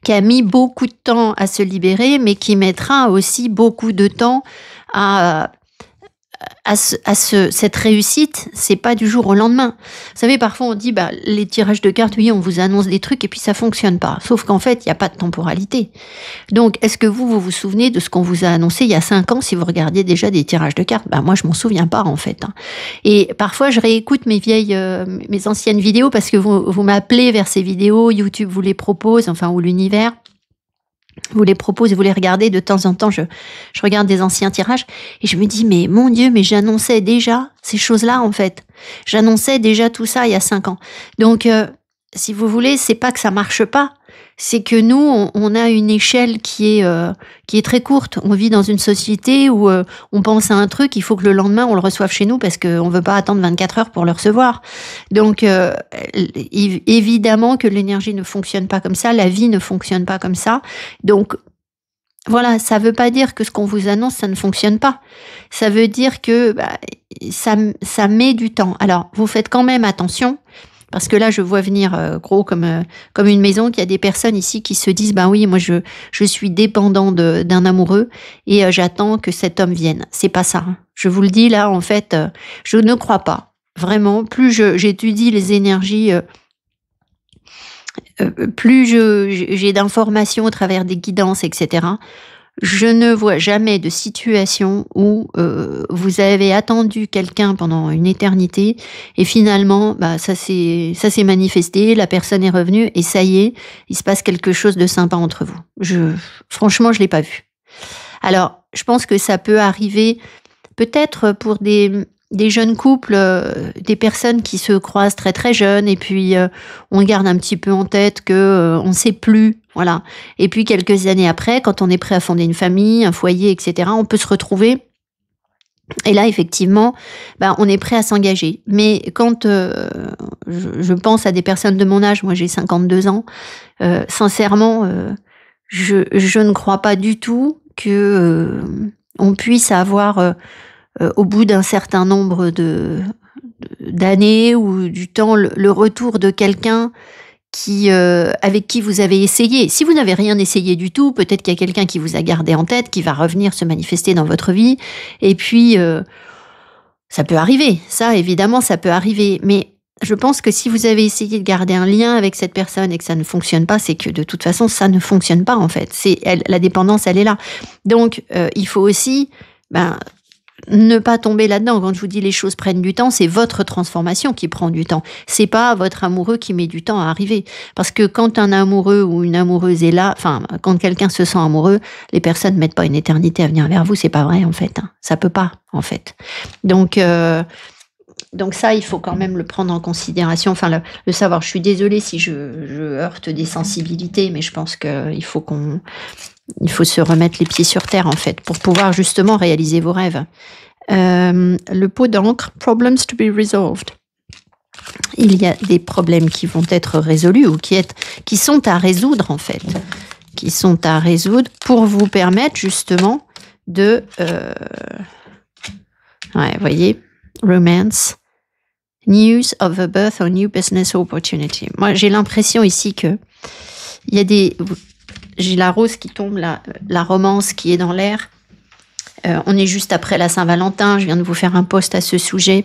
qui a mis beaucoup de temps à se libérer, mais qui mettra aussi beaucoup de temps cette réussite. C'est pas du jour au lendemain. Vous savez, parfois on dit, les tirages de cartes, oui, on vous annonce des trucs et puis ça fonctionne pas. Sauf qu'en fait, il n'y a pas de temporalité. Donc, est-ce que vous vous souvenez de ce qu'on vous a annoncé il y a 5 ans si vous regardiez déjà des tirages de cartes? Moi, je m'en souviens pas, en fait. Et parfois, je réécoute mes anciennes vidéos parce que vous m'appelez vers ces vidéos, YouTube vous les propose, ou l'univers vous les propose et vous les regardez de temps en temps. Je regarde des anciens tirages et je me dis, mais mon Dieu, mais j'annonçais déjà ces choses-là, en fait. J'annonçais déjà tout ça il y a 5 ans. Donc, si vous voulez, c'est pas que ça marche pas. C'est que nous, on a une échelle qui est très courte. On vit dans une société où on pense à un truc, il faut que le lendemain, on le reçoive chez nous parce qu'on ne veut pas attendre 24 heures pour le recevoir. Donc, évidemment que l'énergie ne fonctionne pas comme ça, la vie ne fonctionne pas comme ça. Donc, voilà, ça ne veut pas dire que ce qu'on vous annonce, ça ne fonctionne pas. Ça veut dire que ça met du temps. Alors, vous faites quand même attention. Parce que là, je vois venir gros comme une maison, qu'il y a des personnes ici qui se disent, oui, moi je suis dépendant d'un amoureux et j'attends que cet homme vienne. C'est pas ça. Je vous le dis là, en fait, je ne crois pas. Vraiment, plus j'étudie les énergies, plus j'ai d'informations au travers des guidances, etc. Je ne vois jamais de situation où vous avez attendu quelqu'un pendant une éternité et finalement, ça s'est manifesté, la personne est revenue et ça y est, il se passe quelque chose de sympa entre vous. Franchement, je l'ai pas vu. Alors, je pense que ça peut arriver peut-être pour des jeunes couples, des personnes qui se croisent très très jeunes et puis on garde un petit peu en tête que on sait plus, voilà. Et puis quelques années après, quand on est prêt à fonder une famille, un foyer, etc., on peut se retrouver. Et là, effectivement, on est prêt à s'engager. Mais quand je pense à des personnes de mon âge, moi j'ai 52 ans, sincèrement, je ne crois pas du tout que on puisse avoir au bout d'un certain nombre d'années ou du temps, le retour de quelqu'un avec qui vous avez essayé. Si vous n'avez rien essayé du tout, peut-être qu'il y a quelqu'un qui vous a gardé en tête, qui va revenir se manifester dans votre vie. Et puis, ça peut arriver. Ça, évidemment, ça peut arriver. Mais je pense que si vous avez essayé de garder un lien avec cette personne et que ça ne fonctionne pas, c'est que de toute façon, ça ne fonctionne pas, en fait. La dépendance, elle est là. Donc, il faut aussi ne pas tomber là-dedans. Quand je vous dis les choses prennent du temps, c'est votre transformation qui prend du temps. C'est pas votre amoureux qui met du temps à arriver. Parce que quand un amoureux ou une amoureuse est là, quand quelqu'un se sent amoureux, les personnes ne mettent pas une éternité à venir vers vous. C'est pas vrai, en fait. Ça peut pas, en fait. Donc ça, il faut quand même le prendre en considération. Le savoir. Je suis désolée si je heurte des sensibilités, mais je pense qu'il faut il faut se remettre les pieds sur terre, en fait, pour pouvoir justement réaliser vos rêves. Le pot d'encre, problems to be resolved. Il y a des problèmes qui vont être résolus ou qui sont à résoudre, en fait. Qui sont à résoudre pour vous permettre justement de... vous voyez, romance. News of a birth or new business opportunity. Moi, j'ai l'impression ici que il y a j'ai la rose qui tombe, la romance qui est dans l'air. On est juste après la Saint-Valentin. Je viens de vous faire un post à ce sujet.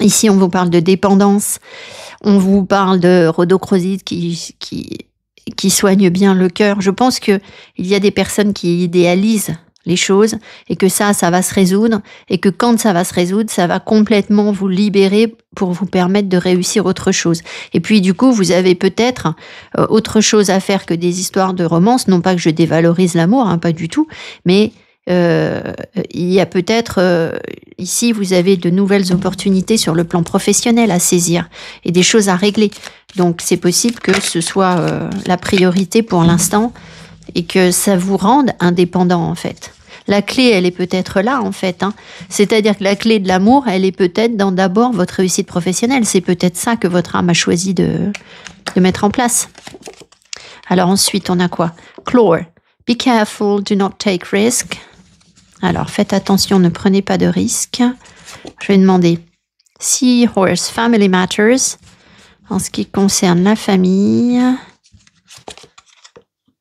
Ici, on vous parle de dépendance. On vous parle de rhodochrosite qui soigne bien le cœur. Je pense qu'il y a des personnes qui idéalisent les choses et que ça va se résoudre et que quand ça va se résoudre, ça va complètement vous libérer pour vous permettre de réussir autre chose. Et puis du coup, vous avez peut-être autre chose à faire que des histoires de romance. Non pas que je dévalorise l'amour, hein, pas du tout, mais il y a peut-être ici, vous avez de nouvelles opportunités sur le plan professionnel à saisir et des choses à régler. Donc c'est possible que ce soit la priorité pour l'instant et que ça vous rende indépendant en fait. La clé, elle est peut-être là en fait. Hein. C'est-à-dire que la clé de l'amour, elle est peut-être dans d'abord votre réussite professionnelle. C'est peut-être ça que votre âme a choisi de mettre en place. Alors ensuite, on a quoi? Chlore. Be careful, do not take risk. Alors, faites attention, ne prenez pas de risques. Je vais demander Seahorse, Family Matters, en ce qui concerne la famille.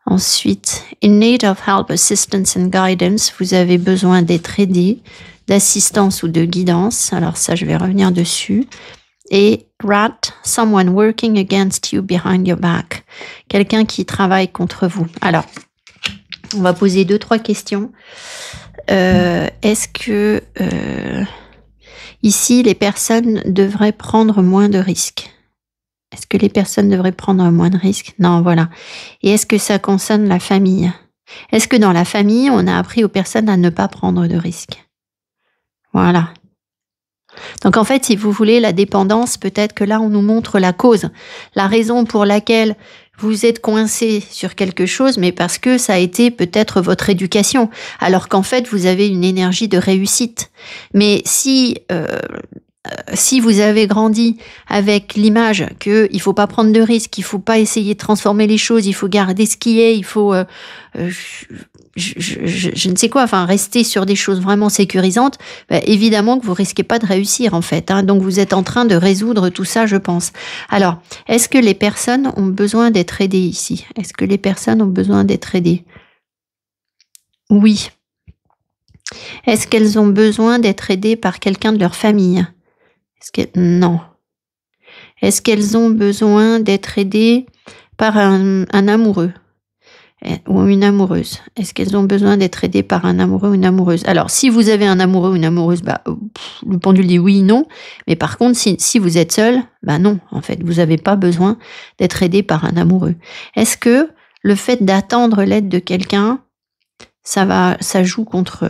Ensuite, In need of help, assistance and guidance, vous avez besoin d'être aidé, d'assistance ou de guidance. Alors ça, je vais revenir dessus. Et Rat, someone working against you behind your back. Quelqu'un qui travaille contre vous. Alors, on va poser 2-3 questions. Est-ce que ici les personnes devraient prendre moins de risques? Est-ce que les personnes devraient prendre moins de risques? Non, voilà. Et est-ce que ça concerne la famille? Est-ce que dans la famille, on a appris aux personnes à ne pas prendre de risques? Voilà. Donc en fait, si vous voulez, la dépendance, peut-être que là, on nous montre la cause, la raison pour laquelle vous êtes coincé sur quelque chose, mais parce que ça a été peut-être votre éducation, alors qu'en fait, vous avez une énergie de réussite. Mais si vous avez grandi avec l'image qu'il ne faut pas prendre de risques, qu'il ne faut pas essayer de transformer les choses, il faut garder ce qui est, il faut... je ne sais quoi, enfin rester sur des choses vraiment sécurisantes, évidemment que vous risquez pas de réussir en fait. Hein, donc vous êtes en train de résoudre tout ça, je pense. Alors, est-ce que les personnes ont besoin d'être aidées ici? Est-ce que les personnes ont besoin d'être aidées? Oui. Est-ce qu'elles ont besoin d'être aidées par quelqu'un de leur famille? Non. Est-ce qu'elles ont besoin d'être aidées par un amoureux ou une amoureuse? Est-ce qu'elles ont besoin d'être aidées par un amoureux ou une amoureuse? Alors, si vous avez un amoureux ou une amoureuse, le pendule dit oui, non. Mais par contre, si vous êtes seul, non, en fait, vous n'avez pas besoin d'être aidé par un amoureux. Est-ce que le fait d'attendre l'aide de quelqu'un, ça joue contre...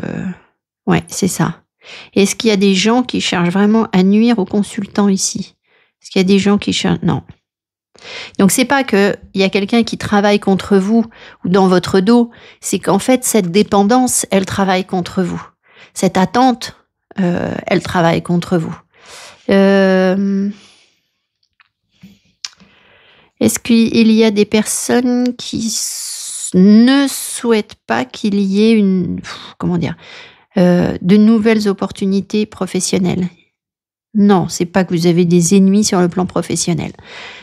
Ouais, c'est ça. Est-ce qu'il y a des gens qui cherchent vraiment à nuire aux consultants ici? Est-ce qu'il y a des gens qui cherchent... Non. Donc c'est pas qu'il y a quelqu'un qui travaille contre vous ou dans votre dos, c'est qu'en fait cette dépendance, elle travaille contre vous. Cette attente, elle travaille contre vous. Est-ce qu'il y a des personnes qui ne souhaitent pas qu'il y ait de nouvelles opportunités professionnelles? Non, c'est pas que vous avez des ennemis sur le plan professionnel.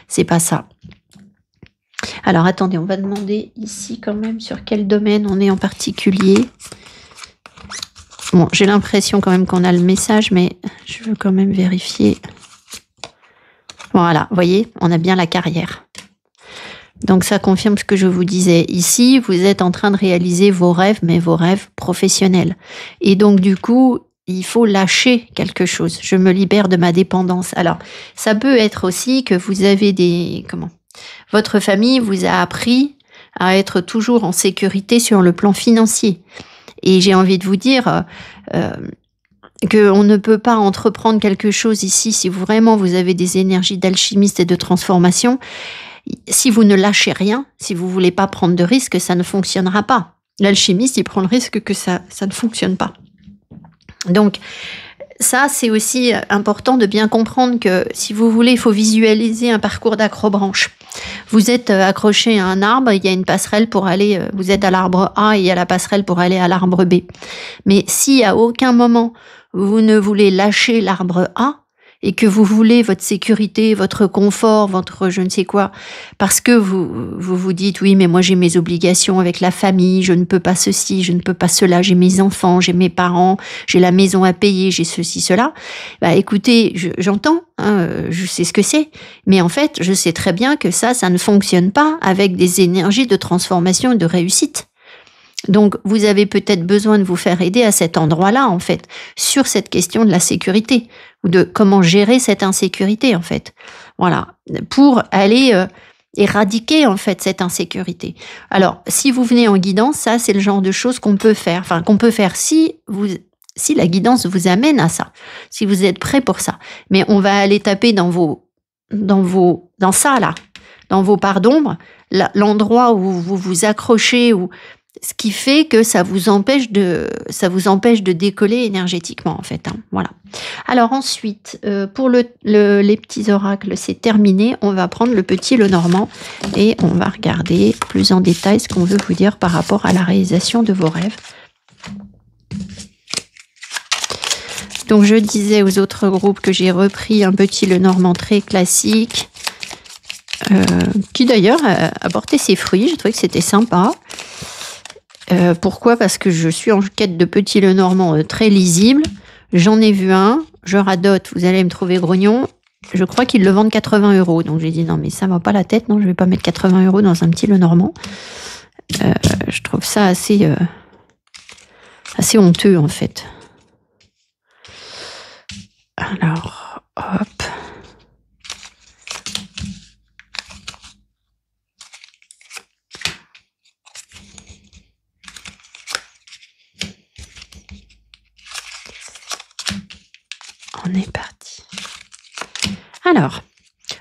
C'est pas ça. Alors, attendez, on va demander ici quand même sur quel domaine on est en particulier. Bon, j'ai l'impression quand même qu'on a le message, mais je veux quand même vérifier. Voilà, vous voyez, on a bien la carrière. Donc, ça confirme ce que je vous disais. Ici, vous êtes en train de réaliser vos rêves, mais vos rêves professionnels. Et donc, du coup, il faut lâcher quelque chose. Je me libère de ma dépendance. Alors, ça peut être aussi que vous avez votre famille vous a appris à être toujours en sécurité sur le plan financier. Et j'ai envie de vous dire qu'on ne peut pas entreprendre quelque chose ici si vraiment vous avez des énergies d'alchimiste et de transformation. Si vous ne lâchez rien, si vous voulez pas prendre de risques, ça ne fonctionnera pas. L'alchimiste, il prend le risque que ça ne fonctionne pas. Donc, ça, c'est aussi important de bien comprendre que, si vous voulez, il faut visualiser un parcours d'acrobranche. Vous êtes accroché à un arbre, il y a une passerelle pour aller, vous êtes à l'arbre A et il y a la passerelle pour aller à l'arbre B. Mais si à aucun moment, vous ne voulez lâcher l'arbre A, et que vous voulez votre sécurité, votre confort, votre je ne sais quoi, parce que vous dites oui, mais moi j'ai mes obligations avec la famille, je ne peux pas ceci, je ne peux pas cela, j'ai mes enfants, j'ai mes parents, j'ai la maison à payer, j'ai ceci, cela. Bah écoutez, j'entends, hein, je sais ce que c'est, mais en fait, je sais très bien que ça ne fonctionne pas avec des énergies de transformation et de réussite. Donc, vous avez peut-être besoin de vous faire aider à cet endroit-là, en fait, sur cette question de la sécurité, ou de comment gérer cette insécurité, en fait. Voilà, pour aller éradiquer, en fait, cette insécurité. Alors, si vous venez en guidance, ça, c'est le genre de choses qu'on peut faire, enfin, qu'on peut faire si la guidance vous amène à ça, si vous êtes prêt pour ça. Mais on va aller taper dans ça, là, dans vos parts d'ombre, l'endroit où vous vous accrochez, ou ce qui fait que ça vous empêche de décoller énergétiquement, en fait. Hein, voilà. Alors ensuite, pour les petits oracles, c'est terminé. On va prendre le petit Lenormand et on va regarder plus en détail ce qu'on veut vous dire par rapport à la réalisation de vos rêves. Donc je disais aux autres groupes que j'ai repris un petit Lenormand très classique, qui d'ailleurs a porté ses fruits. Je trouvais que c'était sympa. Pourquoi? Parce que je suis en quête de petits Lenormand très lisibles. J'en ai vu un, je radote, vous allez me trouver grognon. Je crois qu'ils le vendent 80 €. Donc j'ai dit non, mais ça ne va pas la tête, non, je ne vais pas mettre 80 € dans un petit Lenormand. Je trouve ça assez honteux, en fait. Alors, hop. On est parti. Alors,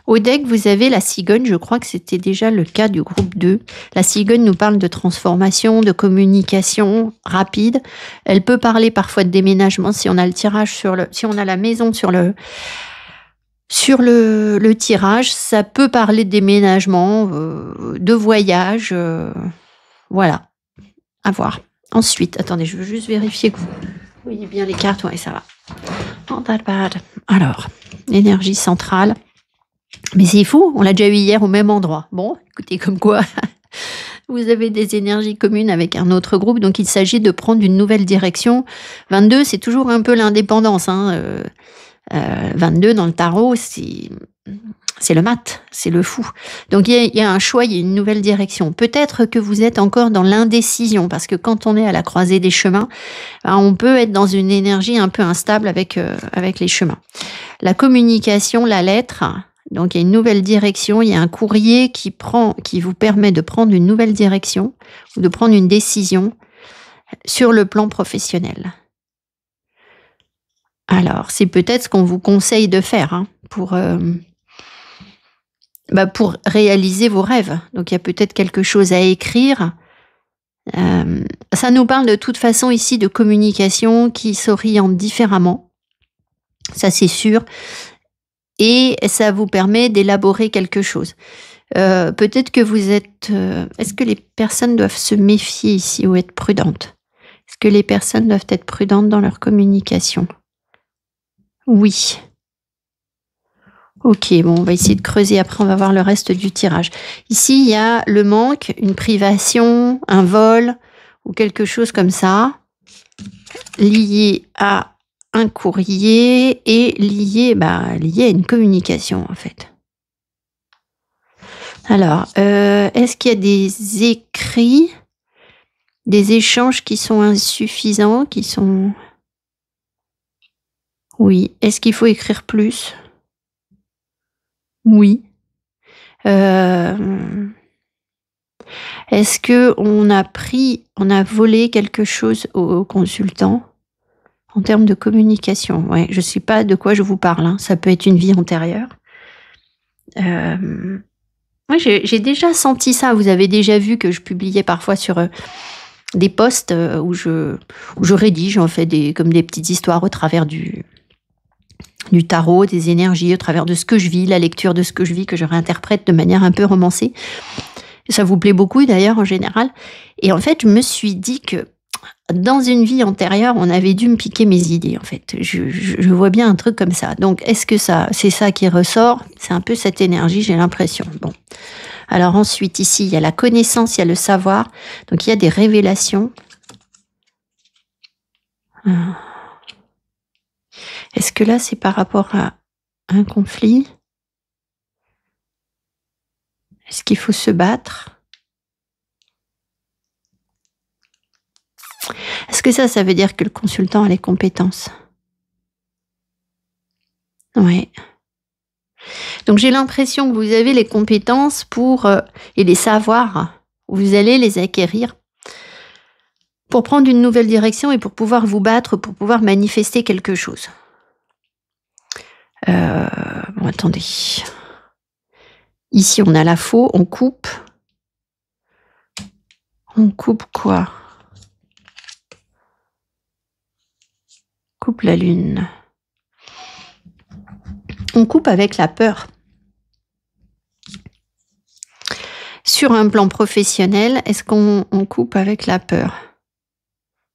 au deck, vous avez la cigogne. Je crois que c'était déjà le cas du groupe 2. La cigogne nous parle de transformation, de communication rapide. Elle peut parler parfois de déménagement si on a le tirage si on a la maison sur le tirage. Ça peut parler de déménagement, de voyage. Voilà, à voir. Ensuite, attendez, je veux juste vérifier que vous voyez bien les cartes. Oui, ça va. Not that bad. Alors, l'énergie centrale. Mais c'est fou, on l'a déjà eu hier au même endroit. Bon, écoutez, comme quoi, vous avez des énergies communes avec un autre groupe, donc il s'agit de prendre une nouvelle direction. 22, c'est toujours un peu l'indépendance. 22 dans le tarot, c'est le mat, c'est le fou. Donc il y a un choix, il y a une nouvelle direction. Peut-être que vous êtes encore dans l'indécision, parce que quand on est à la croisée des chemins, on peut être dans une énergie un peu instable avec les chemins. La communication, la lettre, donc il y a une nouvelle direction, il y a un courrier qui vous permet de prendre une nouvelle direction ou de prendre une décision sur le plan professionnel. Alors, c'est peut-être ce qu'on vous conseille de faire pour réaliser vos rêves. Donc, il y a peut-être quelque chose à écrire. Ça nous parle de toute façon ici de communication qui s'oriente différemment. Ça, c'est sûr. Et ça vous permet d'élaborer quelque chose. Peut-être que vous êtes... Est-ce que les personnes doivent se méfier ici ou être prudentes? Est-ce que les personnes doivent être prudentes dans leur communication? Oui. Ok, bon, on va essayer de creuser. Après, on va voir le reste du tirage. Ici, il y a le manque, une privation, un vol ou quelque chose comme ça, lié à un courrier et lié à une communication, en fait. Alors, est-ce qu'il y a des écrits, des échanges qui sont insuffisants, qui sont... Oui. Est-ce qu'il faut écrire plus? Oui. Est-ce que on a volé quelque chose au consultant en termes de communication? Ouais, je ne sais pas de quoi je vous parle. Ça peut être une vie antérieure. Moi, j'ai déjà senti ça. Vous avez déjà vu que je publiais parfois sur des posts où je rédige, en fait, comme des petites histoires au travers du tarot, des énergies, au travers de ce que je vis, la lecture de ce que je vis, que je réinterprète de manière un peu romancée. Ça vous plaît beaucoup, d'ailleurs, en général. Et en fait, je me suis dit que dans une vie antérieure, on avait dû me piquer mes idées, en fait. Je vois bien un truc comme ça. Donc, est-ce que c'est ça qui ressort? C'est un peu cette énergie, j'ai l'impression. Bon. Alors ensuite, ici, il y a la connaissance, il y a le savoir. Donc, il y a des révélations. Est-ce que là, c'est par rapport à un conflit? Est-ce qu'il faut se battre? Est-ce que ça veut dire que le consultant a les compétences? Oui. Donc j'ai l'impression que vous avez les compétences et les savoirs, vous allez les acquérir pour prendre une nouvelle direction et pour pouvoir vous battre, pour pouvoir manifester quelque chose. Bon, attendez. Ici, on a la faux, on coupe. On coupe quoi? Coupe la lune. On coupe avec la peur. Sur un plan professionnel, est-ce qu'on coupe avec la peur?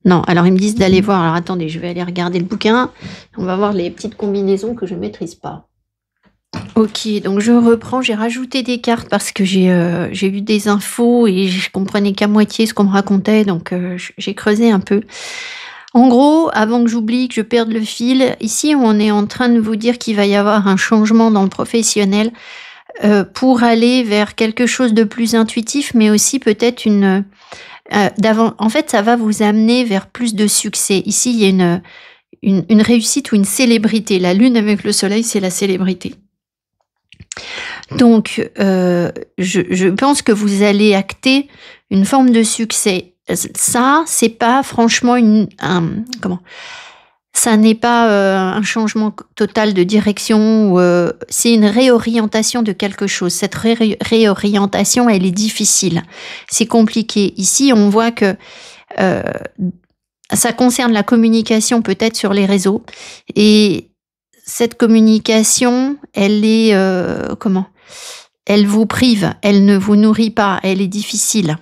Non, alors ils me disent d'aller voir. Alors attendez, je vais aller regarder le bouquin. On va voir les petites combinaisons que je ne maîtrise pas. Ok, donc je reprends. J'ai rajouté des cartes parce que j'ai eu des infos et je comprenais qu'à moitié ce qu'on me racontait. Donc j'ai creusé un peu. En gros, avant que j'oublie, que je perde le fil, ici on est en train de vous dire qu'il va y avoir un changement dans le professionnel pour aller vers quelque chose de plus intuitif, mais aussi peut-être en fait, ça va vous amener vers plus de succès. Ici, il y a une réussite ou une célébrité. La lune avec le soleil, c'est la célébrité. Donc, je pense que vous allez acter une forme de succès. Ça, c'est pas franchement ça n'est pas un changement total de direction, c'est une réorientation de quelque chose. Cette réorientation, elle est difficile. C'est compliqué. Ici, on voit que ça concerne la communication peut-être sur les réseaux. Et cette communication, elle est... Elle vous prive, elle ne vous nourrit pas, elle est difficile.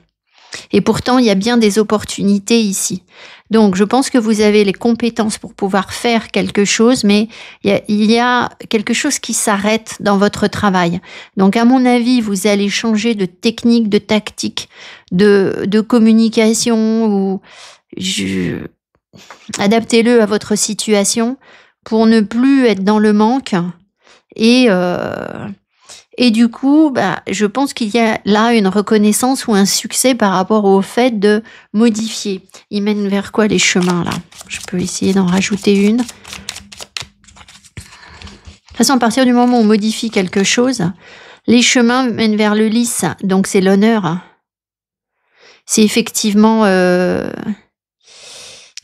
Et pourtant, il y a bien des opportunités ici. Donc, je pense que vous avez les compétences pour pouvoir faire quelque chose, mais il y a quelque chose qui s'arrête dans votre travail. Donc, à mon avis, vous allez changer de technique, de tactique, de communication, ou adaptez-le à votre situation pour ne plus être dans le manque. Et du coup, je pense qu'il y a là une reconnaissance ou un succès par rapport au fait de modifier. Ils mènent vers quoi les chemins là? Je peux essayer d'en rajouter une. De toute façon, à partir du moment où on modifie quelque chose, les chemins mènent vers le lys. Donc c'est l'honneur. C'est effectivement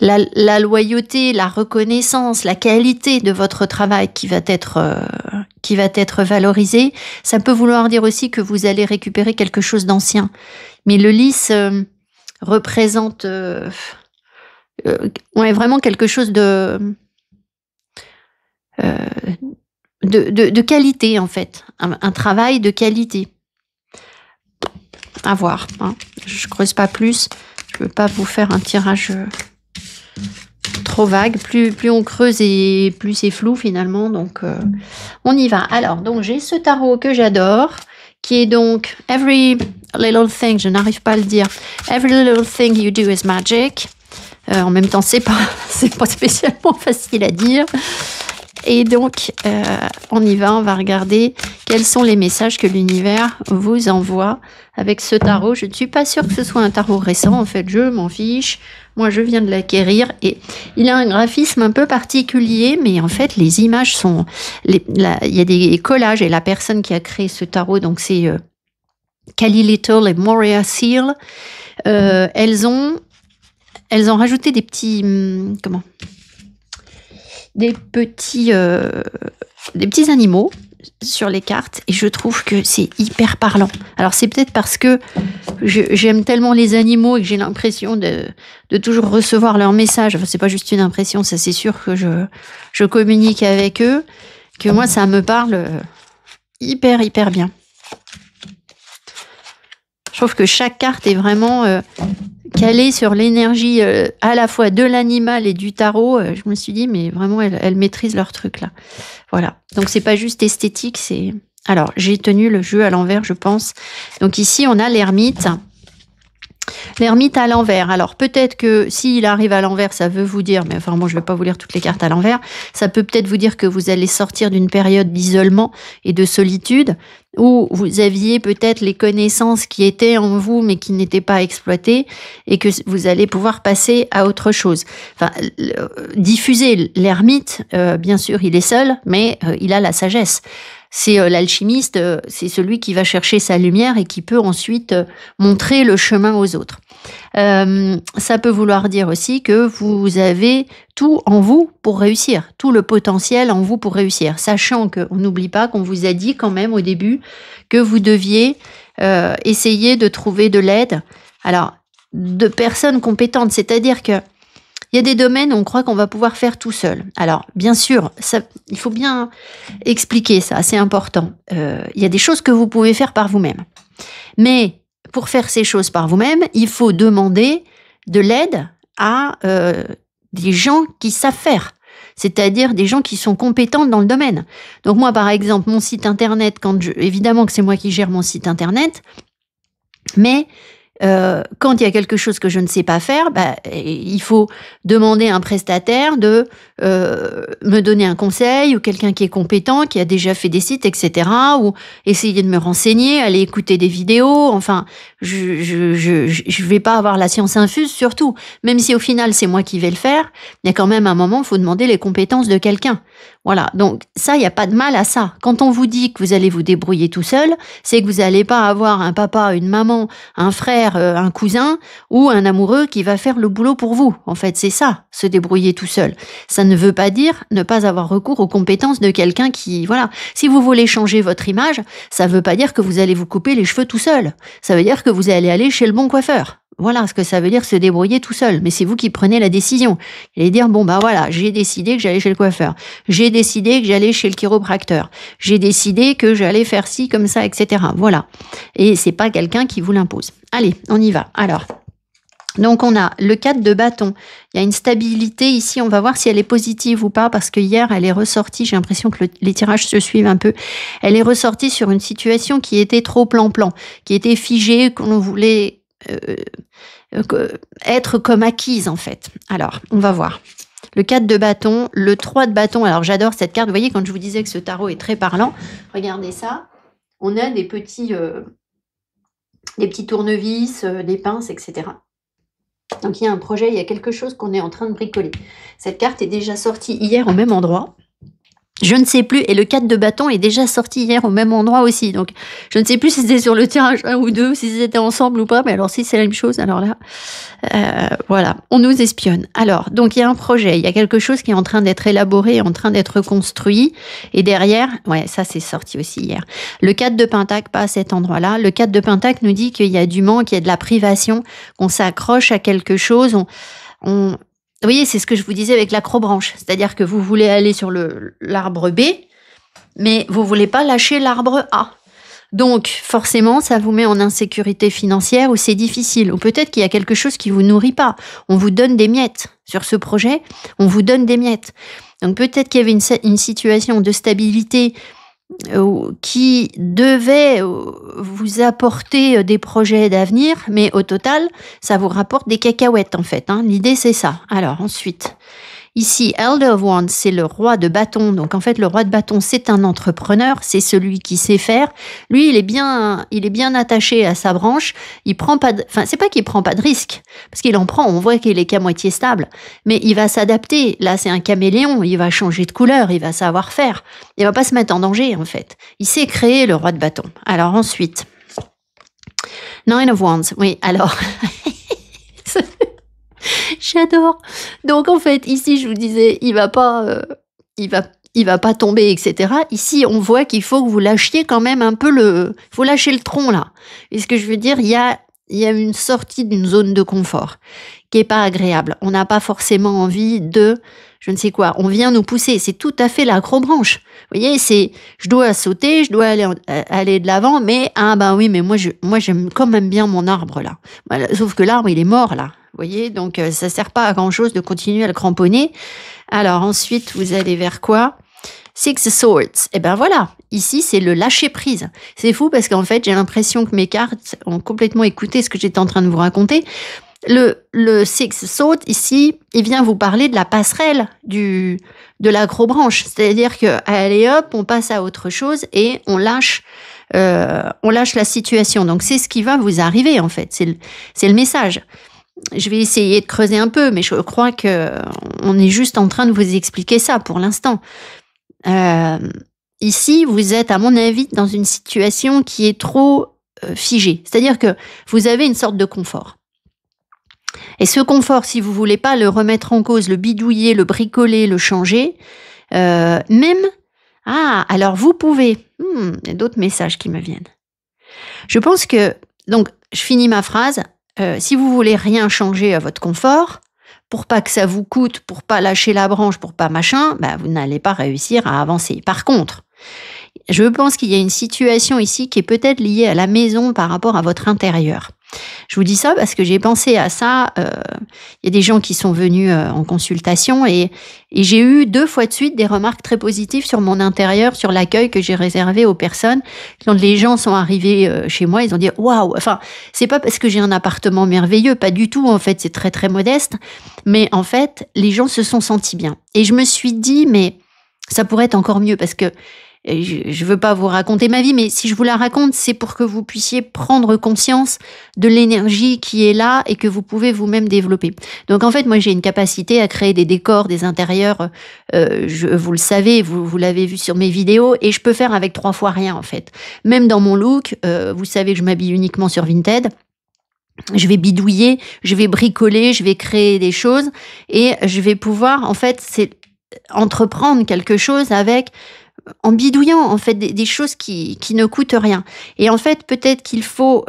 la loyauté, la reconnaissance, la qualité de votre travail qui va être valorisée. Ça peut vouloir dire aussi que vous allez récupérer quelque chose d'ancien. Mais le lys représente vraiment quelque chose de qualité, en fait. Un travail de qualité. À voir. Hein. Je creuse pas plus. Je veux pas vous faire un tirage... trop vague, plus on creuse et plus c'est flou finalement, donc on y va. Alors, donc j'ai ce tarot que j'adore, qui est donc Every Little Thing, je n'arrive pas à le dire, Every Little Thing You Do Is Magic. En même temps, c'est pas spécialement facile à dire. Et donc, on y va, on va regarder quels sont les messages que l'univers vous envoie avec ce tarot. Je ne suis pas sûre que ce soit un tarot récent, en fait, je m'en fiche. Moi, je viens de l'acquérir et il a un graphisme un peu particulier, mais en fait, les images sont... il y a des collages et la personne qui a créé ce tarot, donc c'est Callie Little et Moria Seal, elles ont rajouté des petits... des petits animaux sur les cartes et je trouve que c'est hyper parlant. Alors c'est peut-être parce que j'aime tellement les animaux et que j'ai l'impression de toujours recevoir leurs messages. Enfin, c'est pas juste une impression, ça c'est sûr que je communique avec eux, que moi ça me parle hyper bien. Je trouve que chaque carte est vraiment calée sur l'énergie à la fois de l'animal et du tarot, je me suis dit, mais vraiment, elles maîtrisent leur truc là. Voilà. Donc, c'est pas juste esthétique, c'est... Alors, j'ai tenu le jeu à l'envers, je pense. Donc, ici, on a l'ermite. L'ermite à l'envers. Alors, peut-être que s'il arrive à l'envers, ça veut vous dire, mais enfin, moi, je ne vais pas vous lire toutes les cartes à l'envers, ça peut peut-être vous dire que vous allez sortir d'une période d'isolement et de solitude, où vous aviez peut-être les connaissances qui étaient en vous, mais qui n'étaient pas exploitées, et que vous allez pouvoir passer à autre chose. Enfin, diffuser l'ermite, bien sûr, il est seul, mais il a la sagesse. C'est l'alchimiste, c'est celui qui va chercher sa lumière et qui peut ensuite montrer le chemin aux autres. Ça peut vouloir dire aussi que vous avez tout en vous pour réussir, tout le potentiel en vous pour réussir, sachant qu'on n'oublie pas qu'on vous a dit quand même au début que vous deviez essayer de trouver de l'aide, alors de personnes compétentes, c'est-à-dire que il y a des domaines où on croit qu'on va pouvoir faire tout seul. Alors, bien sûr, il faut bien expliquer ça, c'est important. Il y a des choses que vous pouvez faire par vous-même. Mais pour faire ces choses par vous-même, il faut demander de l'aide à des gens qui savent faire. C'est-à-dire des gens qui sont compétents dans le domaine. Donc moi, par exemple, mon site internet, évidemment que c'est moi qui gère mon site internet, mais... quand il y a quelque chose que je ne sais pas faire, il faut demander à un prestataire de me donner un conseil ou quelqu'un qui est compétent, qui a déjà fait des sites, etc. Ou essayer de me renseigner, aller écouter des vidéos. Enfin, je vais pas avoir la science infuse, surtout. Même si au final, c'est moi qui vais le faire, il y a quand même un moment, il faut demander les compétences de quelqu'un. Voilà, donc ça, il n'y a pas de mal à ça. Quand on vous dit que vous allez vous débrouiller tout seul, c'est que vous n'allez pas avoir un papa, une maman, un frère, un cousin ou un amoureux qui va faire le boulot pour vous. En fait, c'est ça, se débrouiller tout seul. Ça ne veut pas dire ne pas avoir recours aux compétences de quelqu'un qui... Voilà, si vous voulez changer votre image, ça ne veut pas dire que vous allez vous couper les cheveux tout seul. Ça veut dire que vous allez aller chez le bon coiffeur. Voilà ce que ça veut dire, se débrouiller tout seul. Mais c'est vous qui prenez la décision. Et dire, bon, voilà, j'ai décidé que j'allais chez le coiffeur. J'ai décidé que j'allais chez le chiropracteur. J'ai décidé que j'allais faire ci, comme ça, etc. Voilà. Et c'est pas quelqu'un qui vous l'impose. Allez, on y va. Alors, donc on a le 4 de bâton. Il y a une stabilité ici. On va voir si elle est positive ou pas, parce que hier, elle est ressortie. J'ai l'impression que les tirages se suivent un peu. Elle est ressortie sur une situation qui était trop plan-plan, qui était figée, qu'on voulait... être comme acquise en fait. Alors, on va voir. Le 4 de bâton, le 3 de bâton. Alors, j'adore cette carte. Vous voyez, quand je vous disais que ce tarot est très parlant, regardez ça. On a des petits tournevis, des pinces, etc. Donc, il y a un projet, il y a quelque chose qu'on est en train de bricoler. Cette carte est déjà sortie hier au même endroit. Je ne sais plus, et le 4 de bâton est déjà sorti hier au même endroit aussi, donc je ne sais plus si c'était sur le tirage 1 ou 2, si c'était ensemble ou pas, mais alors si c'est la même chose, alors là, voilà, on nous espionne. Alors, donc il y a un projet, il y a quelque chose qui est en train d'être élaboré, en train d'être construit, et derrière, ouais, ça c'est sorti aussi hier. Le 4 de pentacle, pas à cet endroit-là, le 4 de pentacle nous dit qu'il y a du manque, il y a de la privation, qu'on s'accroche à quelque chose, vous voyez, c'est ce que je vous disais avec l'acrobranche. C'est-à-dire que vous voulez aller sur l'arbre B, mais vous voulez pas lâcher l'arbre A. Donc, forcément, ça vous met en insécurité financière ou c'est difficile. Ou peut-être qu'il y a quelque chose qui vous nourrit pas. On vous donne des miettes. Sur ce projet, on vous donne des miettes. Donc, peut-être qu'il y avait une situation de stabilité qui devait vous apporter des projets d'avenir, mais au total, ça vous rapporte des cacahuètes en fait. L'idée, c'est ça. Alors, ensuite, ici, Elder of Wands, c'est le roi de bâton. Donc, en fait, le roi de bâton, c'est un entrepreneur, c'est celui qui sait faire. Lui, il est bien attaché à sa branche. Il prend pas c'est pas qu'il prend pas de risque, parce qu'il en prend, on voit qu'il est qu'à moitié stable, mais il va s'adapter. Là, c'est un caméléon, il va changer de couleur, il va savoir faire. Il va pas se mettre en danger, en fait. Il sait créer le roi de bâton. Alors, ensuite, Nine of Wands. Oui, alors... J'adore. Donc en fait, ici, je vous disais, il va pas tomber, etc. Ici, on voit qu'il faut que vous lâchiez quand même un peu faut lâcher le tronc là. Et ce que je veux dire, il y a il y a une sortie d'une zone de confort qui est pas agréable. On n'a pas forcément envie de, je ne sais quoi, on vient nous pousser. C'est tout à fait l'acrobranche. Vous voyez, c'est, je dois sauter, je dois aller de l'avant, mais, ah ben oui, mais moi j'aime quand même bien mon arbre là. Voilà, sauf que l'arbre, il est mort là. Vous voyez, donc ça sert pas à grand chose de continuer à le cramponner. Alors ensuite, vous allez vers quoi? Six Swords. Et ben voilà, ici c'est le lâcher prise. C'est fou parce qu'en fait, j'ai l'impression que mes cartes ont complètement écouté ce que j'étais en train de vous raconter. Le Six Swords, ici, il vient vous parler de la passerelle de l'acrobranche. C'est-à-dire que, allez hop, on passe à autre chose et on lâche la situation. Donc, c'est ce qui va vous arriver, en fait. C'est le message. Je vais essayer de creuser un peu, mais je crois qu'on est juste en train de vous expliquer ça pour l'instant. Ici, vous êtes, à mon avis, dans une situation qui est trop figée. C'est-à-dire que vous avez une sorte de confort. Et ce confort, si vous voulez pas le remettre en cause, le bidouiller, le bricoler, le changer, alors vous pouvez. Il y a d'autres messages qui me viennent. Je pense que, donc, je finis ma phrase. Si vous voulez rien changer à votre confort, pour pas que ça vous coûte, pour pas lâcher la branche, pour pas machin, vous n'allez pas réussir à avancer. Par contre, je pense qu'il y a une situation ici qui est peut-être liée à la maison par rapport à votre intérieur. Je vous dis ça parce que j'ai pensé à ça. Il y a des gens qui sont venus en consultation et j'ai eu 2 fois de suite des remarques très positives sur mon intérieur, sur l'accueil que j'ai réservé aux personnes. Quand les gens sont arrivés chez moi, ils ont dit « Waouh !» Enfin, c'est pas parce que j'ai un appartement merveilleux, pas du tout. En fait, c'est très, très modeste. Mais en fait, les gens se sont sentis bien. Et je me suis dit « Mais ça pourrait être encore mieux parce que je veux pas vous raconter ma vie, mais si je vous la raconte, c'est pour que vous puissiez prendre conscience de l'énergie qui est là et que vous pouvez vous-même développer. Donc en fait, moi j'ai une capacité à créer des décors, des intérieurs, vous le savez, vous l'avez vu sur mes vidéos, et je peux faire avec 3 fois rien en fait. Même dans mon look, vous savez que je m'habille uniquement sur Vinted. Je vais bidouiller, je vais bricoler, je vais créer des choses et je vais pouvoir, en fait, c'est entreprendre quelque chose en bidouillant, en fait, des choses qui ne coûtent rien. Et en fait, peut-être qu'il faut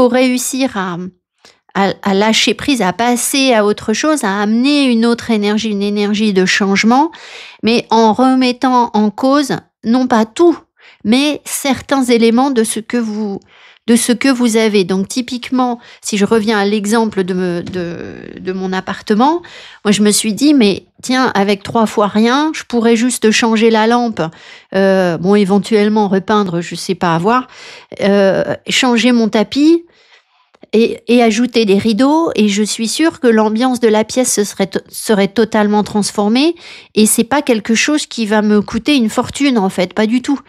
réussir à lâcher prise, à passer à autre chose, à amener une autre énergie, une énergie de changement, mais en remettant en cause, non pas tout, mais certains éléments de ce que vous avez. Donc typiquement, si je reviens à l'exemple de mon appartement, moi je me suis dit, mais tiens, avec 3 fois rien, je pourrais juste changer la lampe, éventuellement repeindre, je sais pas, à voir, changer mon tapis et ajouter des rideaux, et je suis sûre que l'ambiance de la pièce serait totalement transformée, et c'est pas quelque chose qui va me coûter une fortune en fait, pas du tout.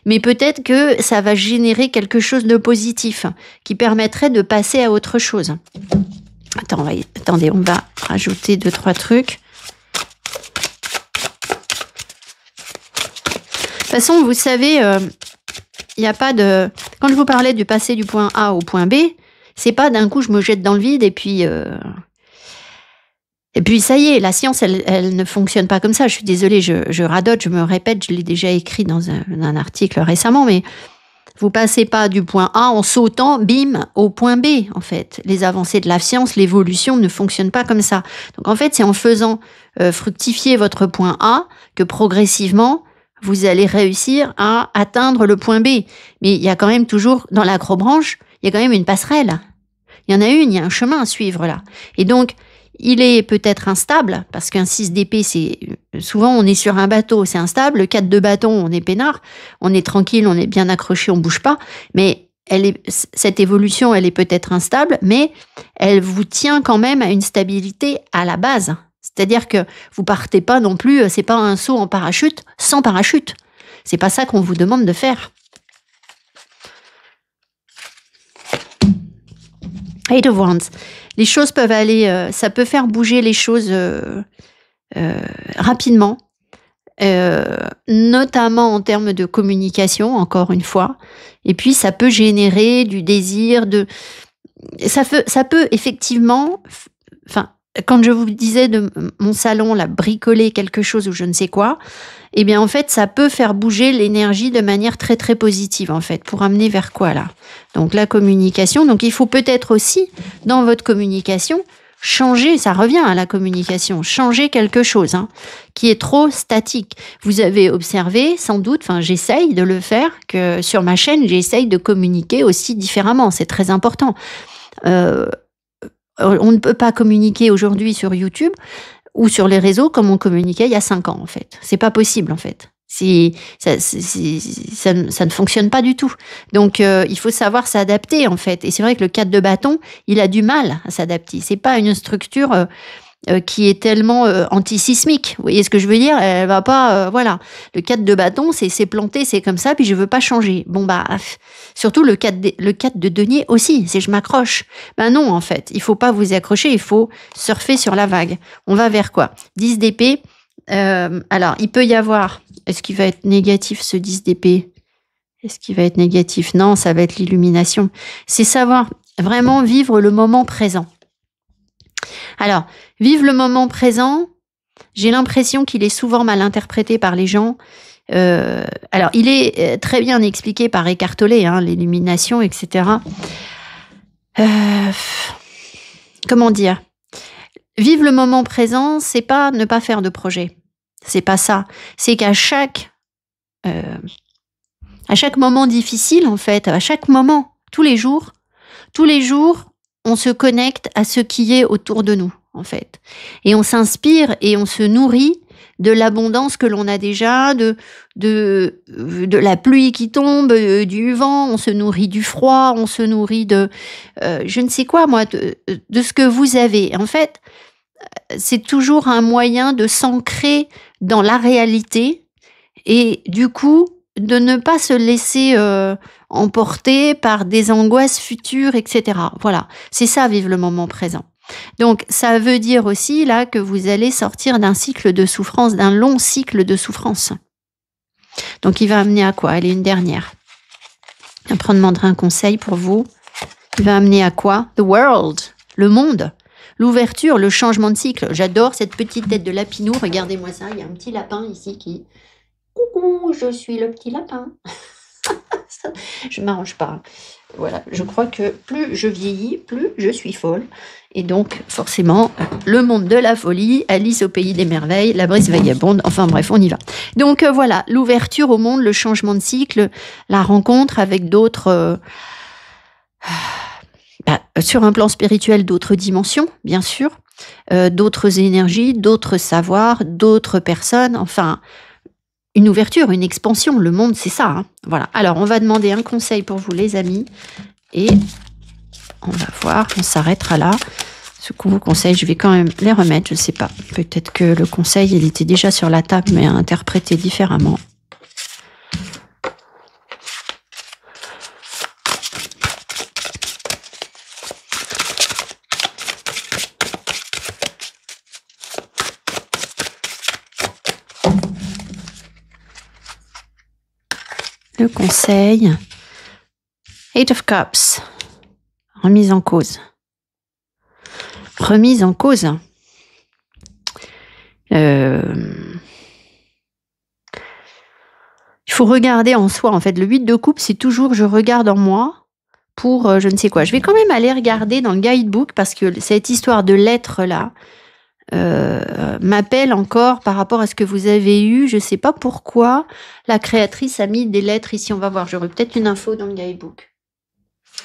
Mais peut-être que ça va générer quelque chose de positif, qui permettrait de passer à autre chose. Attendez, on va rajouter 2-3 trucs. De toute façon, vous savez, il n'y a pas de... Quand je vous parlais du passer du point A au point B, c'est pas d'un coup je me jette dans le vide et puis ça y est, la science elle ne fonctionne pas comme ça. Je suis désolée, je radote, je me répète, je l'ai déjà écrit dans un article récemment, mais vous passez pas du point A en sautant, bim, au point B en fait. Les avancées de la science, l'évolution ne fonctionne pas comme ça. Donc en fait, c'est en faisant fructifier votre point A que progressivement vous allez réussir à atteindre le point B. Mais il y a quand même toujours, dans l'acrobranche, il y a quand même une passerelle. Il y en a une, il y a un chemin à suivre là. Et donc, il est peut-être instable, parce qu'un 6 d'épée, c'est... Souvent, on est sur un bateau, c'est instable. Le 4 de bâton, on est peinard. On est tranquille, on est bien accroché, on bouge pas. Mais cette évolution, elle est peut-être instable, mais elle vous tient quand même à une stabilité à la base. C'est-à-dire que vous partez pas non plus, c'est pas un saut en parachute sans parachute. C'est pas ça qu'on vous demande de faire. Eight of Wands. Les choses peuvent aller, ça peut faire bouger les choses rapidement, notamment en termes de communication, encore une fois. Et puis, ça peut générer du désir, ça peut effectivement... Enfin, quand je vous disais de mon salon, là, bricoler quelque chose ou je ne sais quoi, eh bien, en fait, ça peut faire bouger l'énergie de manière très, très positive, en fait, pour amener vers quoi, là? Donc, la communication. Donc, il faut peut-être aussi, dans votre communication, changer, ça revient à la communication, changer quelque chose, hein, qui est trop statique. Vous avez observé, sans doute, enfin, j'essaye de le faire, que sur ma chaîne, j'essaye de communiquer aussi différemment. C'est très important. On ne peut pas communiquer aujourd'hui sur YouTube ou sur les réseaux comme on communiquait il y a 5 ans, en fait. C'est pas possible, en fait. Ça ne fonctionne pas du tout. Donc, il faut savoir s'adapter, en fait. Et c'est vrai que le 4 de bâton, il a du mal à s'adapter. C'est pas une structure qui est tellement antisismique. Vous voyez ce que je veux dire? Elle va pas... voilà. Le 4 de bâton, c'est planté, c'est comme ça, puis je veux pas changer. Bon, bah... Surtout le 4 de denier aussi, c'est je m'accroche. Ben non, en fait, il faut pas vous y accrocher, il faut surfer sur la vague. On va vers quoi? 10 d'épée. Alors, il peut y avoir... Est-ce qu'il va être négatif, ce 10 d'épée? Est-ce qu'il va être négatif? Non, ça va être l'illumination. C'est savoir vraiment vivre le moment présent. Alors, vivre le moment présent, j'ai l'impression qu'il est souvent mal interprété par les gens. Alors, il est très bien expliqué par Eckhart Tolle, hein, l'illumination, etc. Comment dire? Vivre le moment présent, c'est pas ne pas faire de projet. C'est pas ça. C'est qu'à chaque moment difficile, en fait, à chaque moment, tous les jours, on se connecte à ce qui est autour de nous, en fait. Et on s'inspire et on se nourrit de l'abondance que l'on a déjà, de la pluie qui tombe, du vent, on se nourrit du froid, on se nourrit de je ne sais quoi, moi, de ce que vous avez. En fait, c'est toujours un moyen de s'ancrer dans la réalité et du coup, de ne pas se laisser emporter par des angoisses futures, etc. Voilà, c'est ça, vivre le moment présent. Donc, ça veut dire aussi là que vous allez sortir d'un cycle de souffrance, d'un long cycle de souffrance. Donc, il va amener à quoi? Allez, une dernière. Après, on demandera un conseil pour vous. Il va amener à quoi? The world, le monde. L'ouverture, le changement de cycle. J'adore cette petite tête de lapinou. Regardez-moi ça, il y a un petit lapin ici qui... Coucou, je suis le petit lapin. Je ne m'arrange pas. Voilà, je crois que plus je vieillis, plus je suis folle. Et donc, forcément, le monde de la folie, Alice au pays des merveilles, la brise vagabonde, enfin bref, on y va. Donc voilà, l'ouverture au monde, le changement de cycle, la rencontre avec d'autres... sur un plan spirituel, d'autres dimensions, bien sûr, d'autres énergies, d'autres savoirs, d'autres personnes, enfin... Une ouverture, une expansion, le monde, c'est ça. Hein. Voilà. Alors, on va demander un conseil pour vous, les amis. Et on va voir, on s'arrêtera là. Ce qu'on vous conseille, je vais quand même les remettre, je ne sais pas. Peut-être que le conseil, il était déjà sur la table, mais interprété différemment. Le conseil, 8 of Cups, remise en cause. Remise en cause. Il faut regarder en soi, en fait. Le 8 de coupe, c'est toujours je regarde en moi pour je ne sais quoi. Je vais quand même aller regarder dans le guidebook parce que cette histoire de lettres-là, m'appelle encore par rapport à ce que vous avez eu. Je ne sais pas pourquoi la créatrice a mis des lettres ici. On va voir, j'aurai peut-être une info dans le guidebook.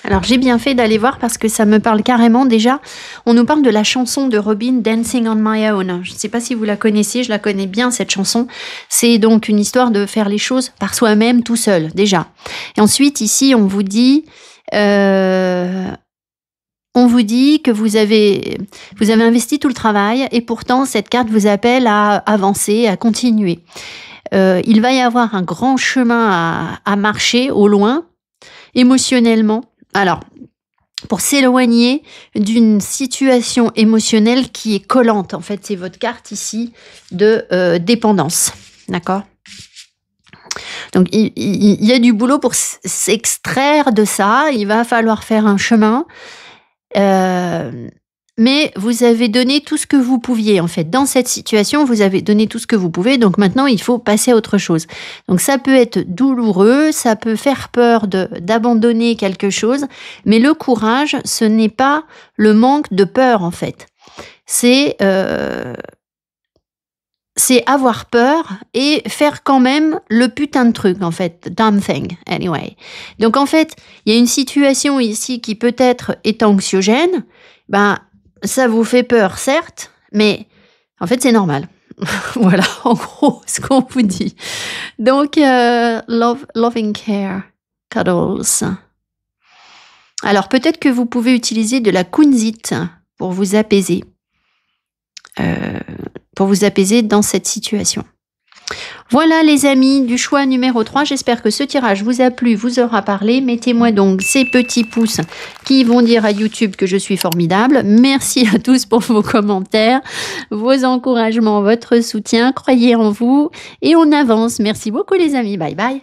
Alors, j'ai bien fait d'aller voir parce que ça me parle carrément. Déjà, on nous parle de la chanson de Robin, Dancing on My Own. Je ne sais pas si vous la connaissez, je la connais bien, cette chanson. C'est donc une histoire de faire les choses par soi-même, tout seul, déjà. Et ensuite, ici, on vous dit... que vous avez investi tout le travail et pourtant cette carte vous appelle à avancer, à continuer. Il va y avoir un grand chemin à marcher au loin, émotionnellement. Alors, pour s'éloigner d'une situation émotionnelle qui est collante. En fait, c'est votre carte ici de dépendance. D'accord ? Donc, il y a du boulot pour s'extraire de ça. Il va falloir faire un chemin. mais vous avez donné tout ce que vous pouviez en fait. Dans cette situation, vous avez donné tout ce que vous pouvez, donc maintenant il faut passer à autre chose. Donc ça peut être douloureux, ça peut faire peur d'abandonner quelque chose, mais le courage, ce n'est pas le manque de peur en fait. C'est avoir peur et faire quand même le putain de truc, en fait. Damn thing, anyway. Donc, en fait, il y a une situation ici qui peut-être est anxiogène. Ben, ça vous fait peur, certes, mais en fait, c'est normal. Voilà, en gros, ce qu'on vous dit. Donc, loving care, cuddles. Alors, peut-être que vous pouvez utiliser de la kunzite pour vous apaiser. Dans cette situation. Voilà les amis du choix numéro 3. J'espère que ce tirage vous a plu, vous aura parlé. Mettez-moi donc ces petits pouces qui vont dire à YouTube que je suis formidable. Merci à tous pour vos commentaires, vos encouragements, votre soutien. Croyez en vous et on avance. Merci beaucoup les amis. Bye bye.